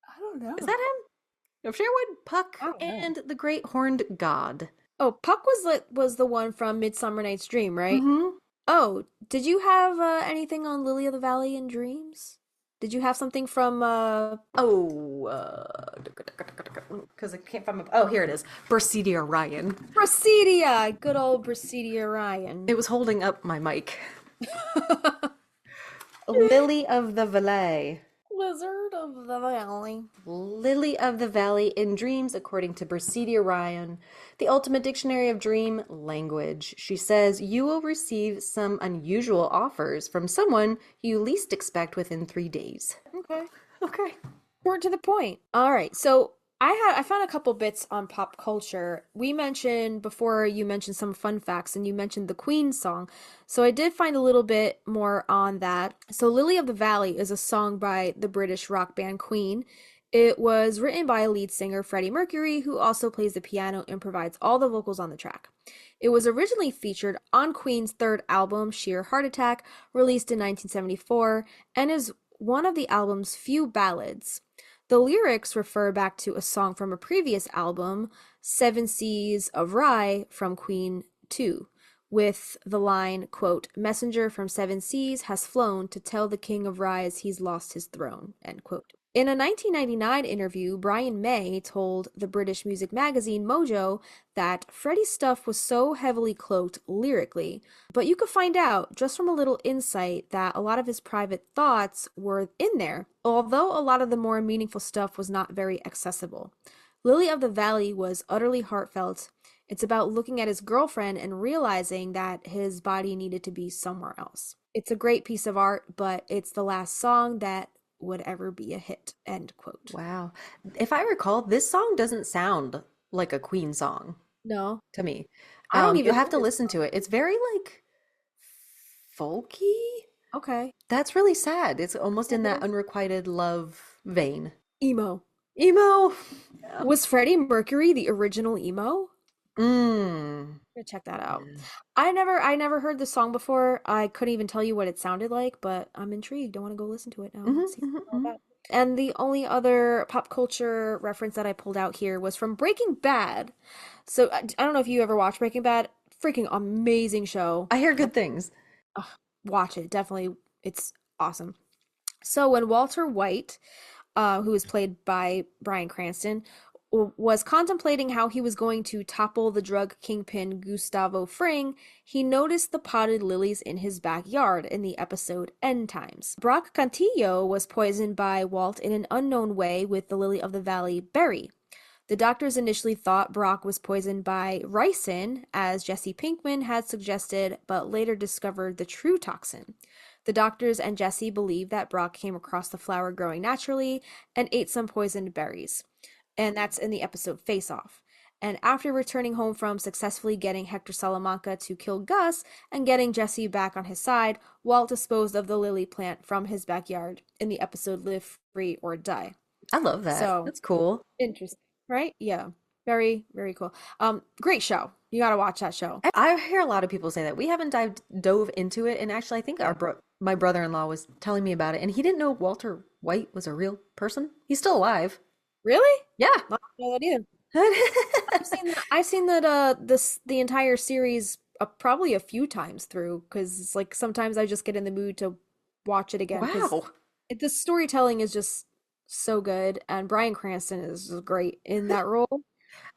I don't know. Is that him? Of Sherwood, Puck, I don't know. and the Great Horned God. Oh, Puck was the one from Midsummer Night's Dream, right? Mm-hmm. Oh, did you have anything on Lily of the Valley and Dreams? Did you have something from Because I can't find my... Oh, here it is. Bersedia Ryan. Brasidia? Good old Brasidia Ryan. It was holding up my mic. Lily of the Valley. Lizard of the Valley. Lily of the Valley in Dreams, according to Bersedia Ryan, the Ultimate Dictionary of Dream Language. She says, you will receive some unusual offers from someone you least expect within 3 days. Okay. Short to the point. All right. So I found a couple bits on pop culture. We mentioned before, you mentioned some fun facts and you mentioned the Queen song. So I did find a little bit more on that. So Lily of the Valley is a song by the British rock band Queen. It was written by lead singer Freddie Mercury, who also plays the piano and provides all the vocals on the track. It was originally featured on Queen's third album, Sheer Heart Attack, released in 1974, and is one of the album's few ballads. The lyrics refer back to a song from a previous album, Seven Seas of Rye from Queen 2, with the line, quote, messenger from seven seas has flown to tell the king of Ryes he's lost his throne, end quote. In a 1999 interview, Brian May told the British music magazine Mojo that Freddie's stuff was so heavily cloaked lyrically, but you could find out just from a little insight that a lot of his private thoughts were in there, although a lot of the more meaningful stuff was not very accessible. Lily of the Valley was utterly heartfelt. It's about looking at his girlfriend and realizing that his body needed to be somewhere else. It's a great piece of art, but it's the last song that would ever be a hit, end quote. Wow. If I recall, this song doesn't sound like a Queen song No, to me. I don't You'll even have know to this listen to song. it. It's very like folky. Okay. That's really sad. It's almost in It that is. unrequited love vein. Emo. Emo. Yeah. Was Freddie Mercury the original emo? Mm. I'm gonna check that out. Yeah. I never heard the song before. I couldn't even tell you what it sounded like, but I'm intrigued. I want to go listen to it now and Hmm, see what hmm, it's all hmm. about. And the only other pop culture reference that I pulled out here was from Breaking Bad. So I don't know if you ever watched Breaking Bad. Freaking amazing show. I hear good things. Ugh, watch it. Definitely, it's awesome. So when Walter White, who was played by Bryan Cranston, was contemplating how he was going to topple the drug kingpin Gustavo Fring, he noticed the potted lilies in his backyard in the episode End Times. Brock Cantillo was poisoned by Walt in an unknown way with the lily of the valley berry. The doctors initially thought Brock was poisoned by ricin, as Jesse Pinkman had suggested, but later discovered the true toxin. The doctors and Jesse believed that Brock came across the flower growing naturally and ate some poisoned berries. And that's in the episode Face Off. And after returning home from successfully getting Hector Salamanca to kill Gus and getting Jesse back on his side, Walt disposed of the lily plant from his backyard in the episode Live Free or Die. I love that. So That's cool. interesting, right? Yeah. Very, very cool. Great show. You gotta watch that show. I hear a lot of people say that. We haven't dove into it, and actually, I think Yeah. my brother-in-law was telling me about it, and he didn't know Walter White was a real person. He's still alive. Really? Yeah. I don't know that either. I've seen that the entire series probably a few times through because like sometimes I just get in the mood to watch it again because Wow. the storytelling is just so good and Bryan Cranston is just great in that role.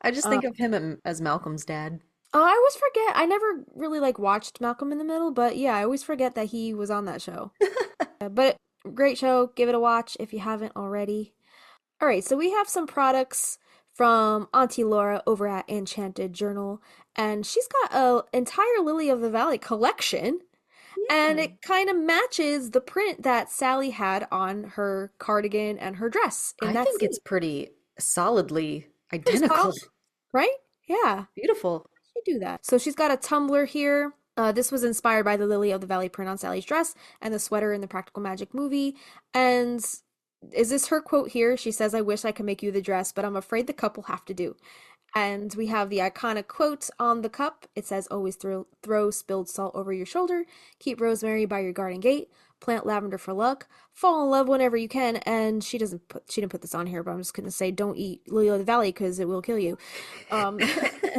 I just Um, think of him as Malcolm's dad. oh, I always forget. I never really like watched Malcolm in the Middle, but yeah, I always forget that he was on that show. But great show. Give it a watch if you haven't already. All right, so we have some products from Auntie Laura over at Enchanted Journal, and she's got a entire Lily of the Valley collection, and Yeah. it kind of matches the print that Sally had on her cardigan and her dress in I that think it's scene. pretty solidly Pretty spot on, identical. right? Yeah, Beautiful. she do that. So she's got a tumbler here. This was inspired by the Lily of the Valley print on Sally's dress and the sweater in the Practical Magic movie. And is this her quote here? She says, "I wish I could make you the dress, but I'm afraid the cup will have to do." And we have the iconic quote on the cup. It says, "Always throw spilled salt over your shoulder, keep rosemary by your garden gate, plant lavender for luck, fall in love whenever you can." And she didn't put this on here, but I'm just gonna say, don't eat Lily of the Valley because it will kill you. And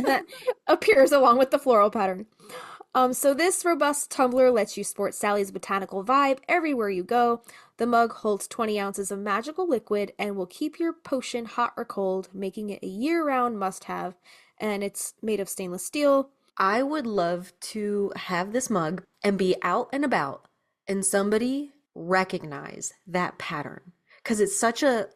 that appears along with the floral pattern. So this robust tumbler lets you sport Sally's botanical vibe everywhere you go. The mug holds 20 ounces of magical liquid and will keep your potion hot or cold, making it a year-round must-have. And it's made of stainless steel. I would love to have this mug and be out and about and somebody recognize that pattern because it's such a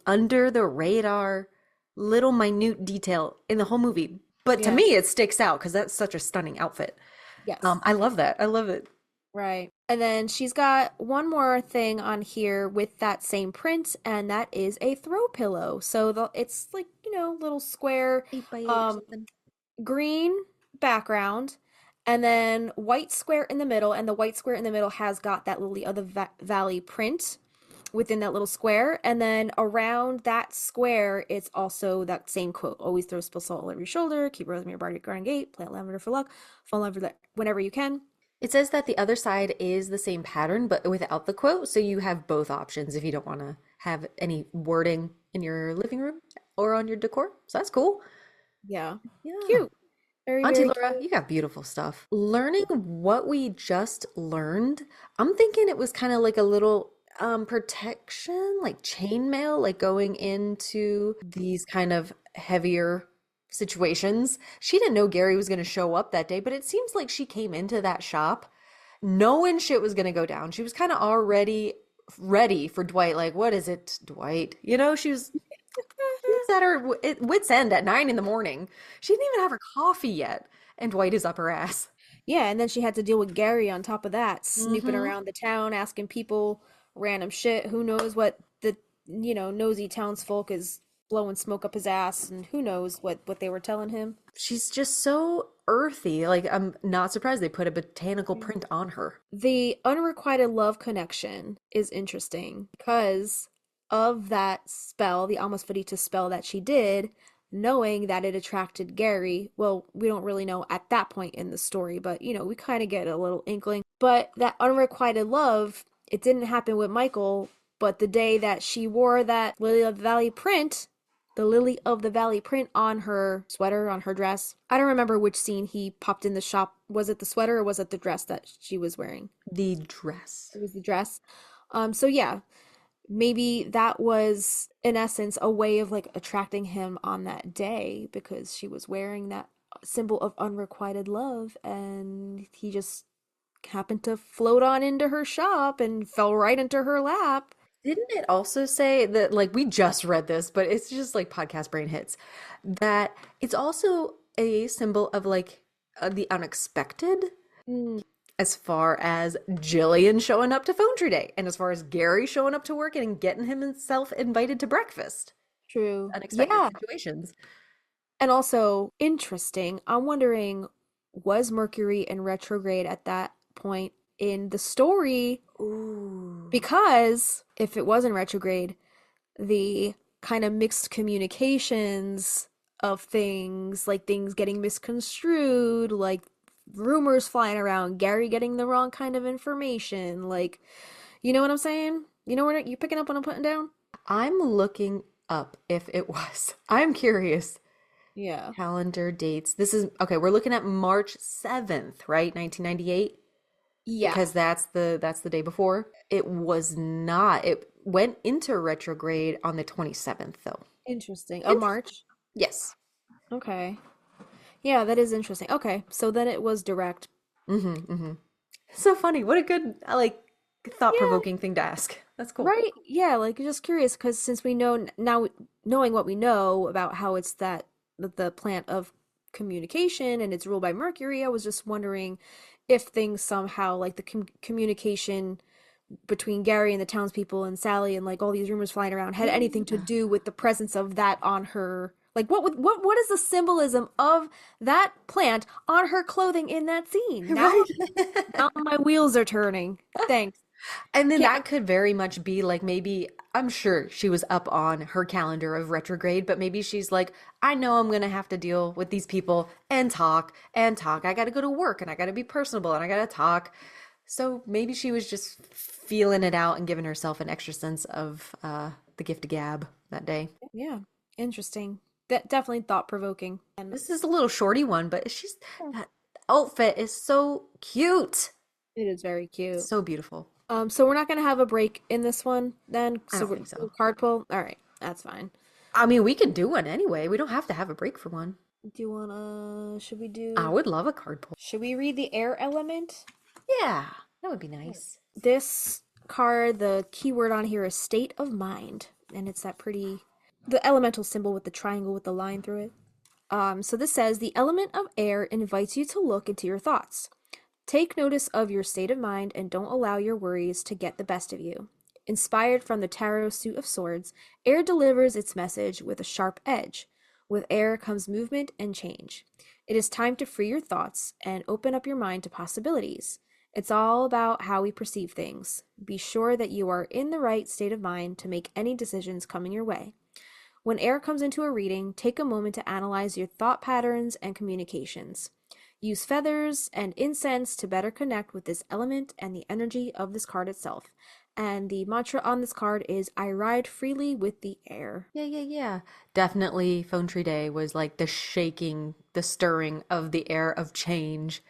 under the radar little minute detail in the whole movie. But to Yeah. me, it sticks out because that's such a stunning outfit. Yes. I love that. I love it. Right. And then she's got one more thing on here with that same print, and that is a throw pillow. So it's like, little square, 8 by 8 or um, something. green background and then white square in the middle, and the white square in the middle has got that Lily of the Valley print within that little square, and then around that square it's also that same quote: "Always throw spill salt over your shoulder, keep rosemary by your garden gate, plant lavender for luck, fall in love with that whenever you can." It says that the other side is the same pattern, but without the quote. So you have both options if you don't want to have any wording in your living room or on your decor. So that's cool. Yeah, Yeah. cute, very Auntie very Laura, cute. you got beautiful stuff. Learning what we just learned, I'm thinking it was kind of like a little protection, like chainmail, like going into these kind of heavier situations. She didn't know Gary was going to show up that day, but it seems like she came into that shop knowing shit was going to go down. She was kind of already ready for Dwight. Like, what is it, Dwight? She was at her wit's end at 9 in the morning. She didn't even have her coffee yet, and Dwight is up her ass. Yeah, and then she had to deal with Gary on top of that, snooping Mm-hmm. around the town, asking people random shit. Who knows what the nosy townsfolk is blowing smoke up his ass, and who knows what they were telling him. She's just so earthy. Like, I'm not surprised they put a botanical print on her. The unrequited love connection is interesting because of that spell, the Almas Vitae spell that she did, knowing that it attracted Gary. Well, we don't really know at that point in the story, but we kind of get a little inkling. But that unrequited love, it didn't happen with Michael, but the day that she wore that Lily of the Valley print, the Lily of the Valley print on her sweater, on her dress. I don't remember which scene he popped in the shop. Was it the sweater or was it the dress that she was wearing? The dress. It was the dress. So yeah, maybe that was in essence a way of like attracting him on that day because she was wearing that symbol of unrequited love and he just happened to float on into her shop and fell right into her lap. Didn't it also say that, like, we just read this, but it's just like podcast brain hits, that it's also a symbol of like the unexpected, Mm, as far as Jillian showing up to phone tree day, and as far as Gary showing up to work and getting himself invited to breakfast. true. Unexpected Yeah. situations. And also interesting, I'm wondering, was Mercury in retrograde at that point in the story? Ooh. Because if it was in retrograde, the kind of mixed communications of things, like things getting misconstrued, like rumors flying around, Gary getting the wrong kind of information, like, you know what I'm saying? You know what you picking up what I'm putting down? I'm looking up if it was. I'm curious. Yeah. Calendar dates. This is okay, we're looking at March 7th, right? 1998, Yeah. because that's the day before. It was not. It went into retrograde on the 27th though. Interesting. Of Interesting. March. Yes. Okay. Yeah, that is interesting. Okay, so then it was direct. Mm-hmm, mm-hmm. So funny. What a good, like, Yeah, thought-provoking thing to ask. That's cool. right. Yeah, like just curious because since we know now, knowing what we know about how it's that the plant of communication and it's ruled by Mercury, I was just wondering if things somehow like the communication between Gary and the townspeople and Sally and like all these rumors flying around had anything to Yeah. do with the presence of that on her. Like what is the symbolism of that plant on her clothing in that scene? Right. Now my wheels are turning. Thanks. And then Yeah. that could very much be like, maybe, I'm sure she was up on her calendar of retrograde, but maybe she's like, I know I'm gonna have to deal with these people and talk and talk. I gotta go to work and I gotta be personable and I gotta talk. So maybe she was just feeling it out and giving herself an extra sense of the gift of gab that day. Yeah. Interesting. That definitely thought provoking. And This is a little shorty one, but she's that outfit is so cute. it is very cute. So beautiful. So we're not gonna have a break in this one then. I So don't we're think so. card pull. All right, that's fine. I mean, we can do one anyway. We don't have to have a break for one. Do you wanna? Should we I do? would love a card pull. Should we read the air element? Yeah, that would be nice. This card, the keyword on here is state of mind, and it's that pretty, the elemental symbol with the triangle with the line through it. So this says the element of air invites you to look into your thoughts. Take notice of your state of mind and don't allow your worries to get the best of you. Inspired from the Tarot Suit of Swords, air delivers its message with a sharp edge. With air comes movement and change. It is time to free your thoughts and open up your mind to possibilities. It's all about how we perceive things. Be sure that you are in the right state of mind to make any decisions coming your way. When air comes into a reading, take a moment to analyze your thought patterns and communications. Use feathers and incense to better connect with this element and the energy of this card itself. And the mantra on this card is I ride freely with the air. Yeah, yeah, yeah. Definitely Phone Tree Day was like the shaking, the stirring of the air of change.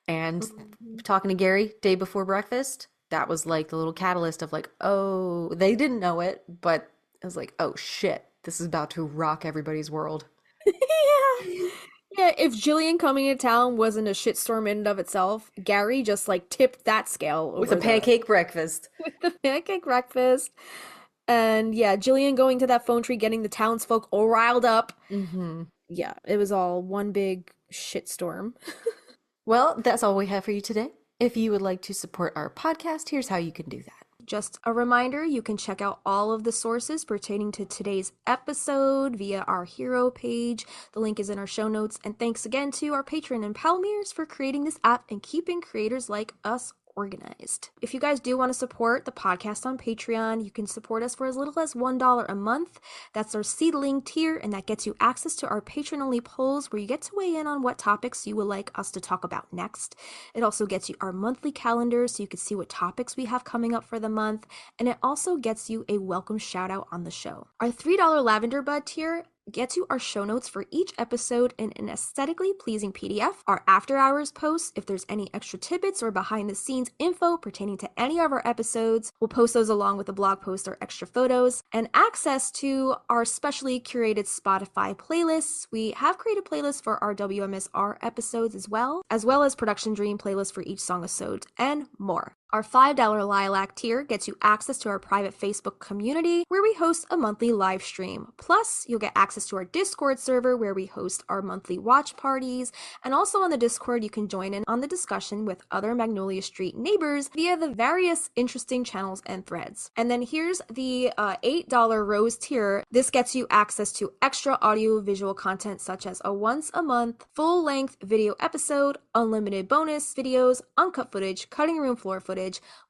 And Mhm. talking to Gary day before breakfast, that was like the little catalyst of like, oh, they didn't know it, but it was like, oh shit, this is about to rock everybody's world. Yeah. Yeah, if Jillian coming to town wasn't a shitstorm in and of itself, Gary just like tipped that scale With a over the pancake breakfast. with the pancake breakfast. And yeah, Jillian going to that phone tree, getting the townsfolk all riled up. Hmm. Yeah, it was all one big shitstorm. Well, that's all we have for you today. If you would like to support our podcast, here's how you can do that. Just a reminder, you can check out all of the sources pertaining to today's episode via our hero page. The link is in our show notes. And thanks again to our patron and Palmiers for creating this app and keeping creators like us organized. If you guys do want to support the podcast on Patreon, you can support us for as little as $1 a month. That's our seedling tier, and that gets you access to our patron-only polls where you get to weigh in on what topics you would like us to talk about next. It also gets you our monthly calendar so you can see what topics we have coming up for the month, and it also gets you a welcome shout out on the show. Our $3 Lavender Bud tier gets you our show notes for each episode in an aesthetically pleasing PDF, our after hours posts, if there's any extra tidbits or behind the scenes info pertaining to any of our episodes, we'll post those along with a blog post or extra photos, and access to our specially curated Spotify playlists. We have created playlists for our WMSR episodes as well as Production Dream playlists for each song-isode, and more. Our $5 Lilac tier gets you access to our private Facebook community where we host a monthly live stream. Plus, you'll get access to our Discord server where we host our monthly watch parties. And also on the Discord, you can join in on the discussion with other Magnolia Street neighbors via the various interesting channels and threads. And then here's the $8 Rose tier. This gets you access to extra audio visual content such as a once a month full-length video episode, unlimited bonus videos, uncut footage, cutting room floor footage,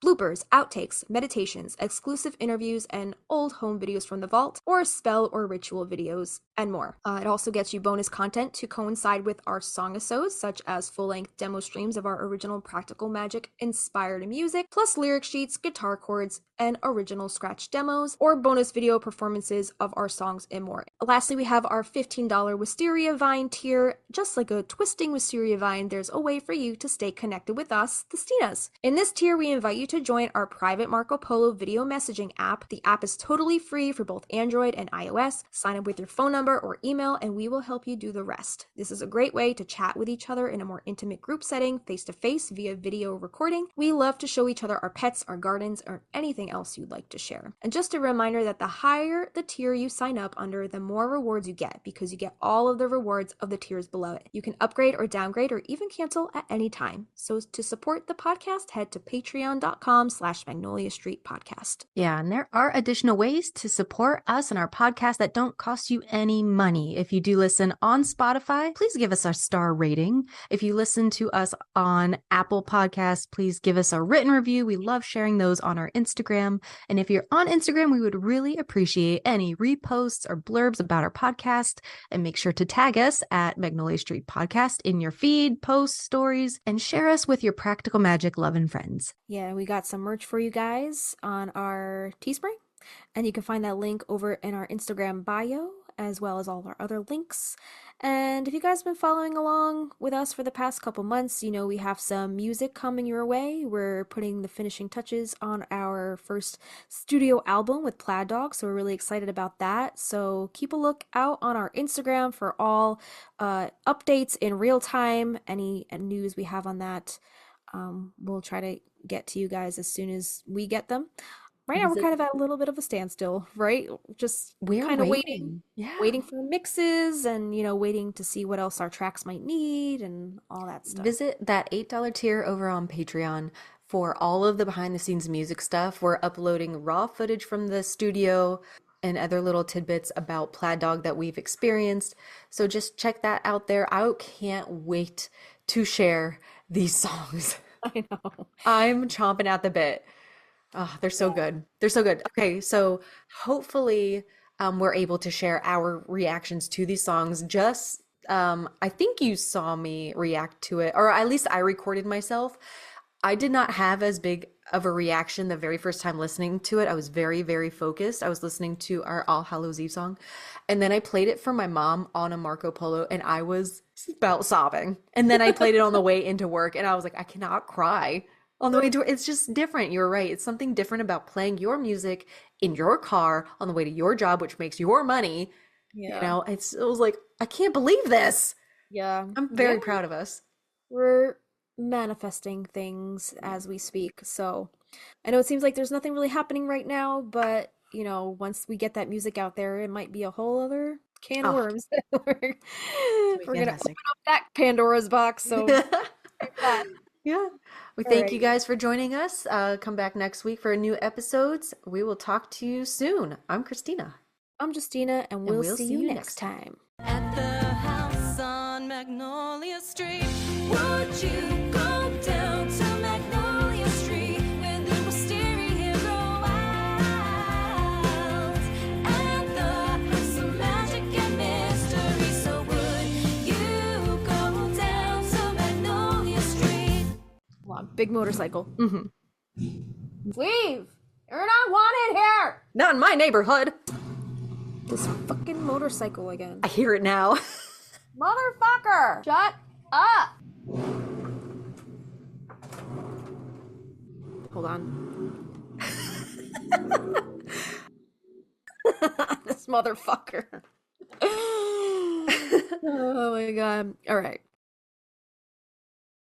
bloopers, outtakes, meditations, exclusive interviews, and old home videos from the vault, or spell or ritual videos, and more. It also gets you bonus content to coincide with our song-isodes, such as full-length demo streams of our original Practical Magic inspired music, plus lyric sheets, guitar chords, and original scratch demos, or bonus video performances of our songs and more. Lastly, we have our $15 Wisteria Vine tier. Just like a twisting wisteria vine, there's a way for you to stay connected with us, the Stinas. In this tier, we invite you to join our private Marco Polo video messaging app. The app is totally free for both Android and iOS. Sign up with your phone number or email, and we will help you do the rest. This is a great way to chat with each other in a more intimate group setting, face-to-face via video recording. We love to show each other our pets, our gardens, or anything else you'd like to share. And just a reminder that the higher the tier you sign up under, the more rewards you get, because you get all of the rewards of the tiers below it. You can upgrade or downgrade or even cancel at any time. So to support the podcast, head to patreon.com/Magnolia Street Podcast. Yeah, and there are additional ways to support us and our podcast that don't cost you any money. If you do listen on Spotify, please give us a star rating. If you listen to us on Apple Podcasts, please give us a written review. We love sharing those on our Instagram. And if you're on Instagram, we would really appreciate any reposts or blurbs about our podcast. And make sure to tag us at Magnolia Street Podcast in your feed, posts, stories, and share us with your Practical Magic loving friends. Yeah, we got some merch for you guys on our Teespring, and you can find that link over in our Instagram bio, as well as all our other links. And if you guys have been following along with us for the past couple months, you know we have some music coming your way. We're putting the finishing touches on our first studio album with Plaid Dog, so we're really excited about that. So keep a look out on our Instagram for all updates in real time, any news we have on that. We'll try to get to you guys as soon as we get them. Right now, we're kind of at a little bit of a standstill, right? Just kind of waiting for mixes and, waiting to see what else our tracks might need and all that stuff. Visit that $8 tier over on Patreon for all of the behind the scenes music stuff. We're uploading raw footage from the studio and other little tidbits about Plaid Dog that we've experienced. So just check that out there. I can't wait to share these songs. I know. I'm chomping at the bit. Oh, they're so good. They're so good. Okay, so hopefully we're able to share our reactions to these songs. Just, I think you saw me react to it, or at least I recorded myself. I did not have as big of a reaction the very first time listening to it. I was very, very focused. I was listening to our All Hallows Eve song, and then I played it for my mom on a Marco Polo, and I was about sobbing. And then I played it on the way into work, and I was like, I cannot cry on the way to work. It's just different. You're right. It's something different about playing your music in your car on the way to your job, which makes your money. Yeah. It was like, I can't believe this. Yeah. I'm very proud of us. We're manifesting things as we speak. So I know it seems like there's nothing really happening right now, but once we get that music out there, it might be a whole other can of worms. We're gonna open up that Pandora's box. So Yeah. We All thank you right. guys for joining us. Come back next week for new episodes. We will talk to you soon. I'm Christina, I'm Justina, and and we'll we'll see see you you next next time. time. At the house on Magnolia Street, would you go down to Magnolia Street where the wisteria grow wild? At the house of magic and mystery, so would you go down to Magnolia Street? Hold on, big motorcycle. Hmm. Leave! You're not wanted here! Not in my neighborhood. This fucking motorcycle again. I hear it now. Motherfucker! Shut up! Hold on. This motherfucker. Oh my god. All right.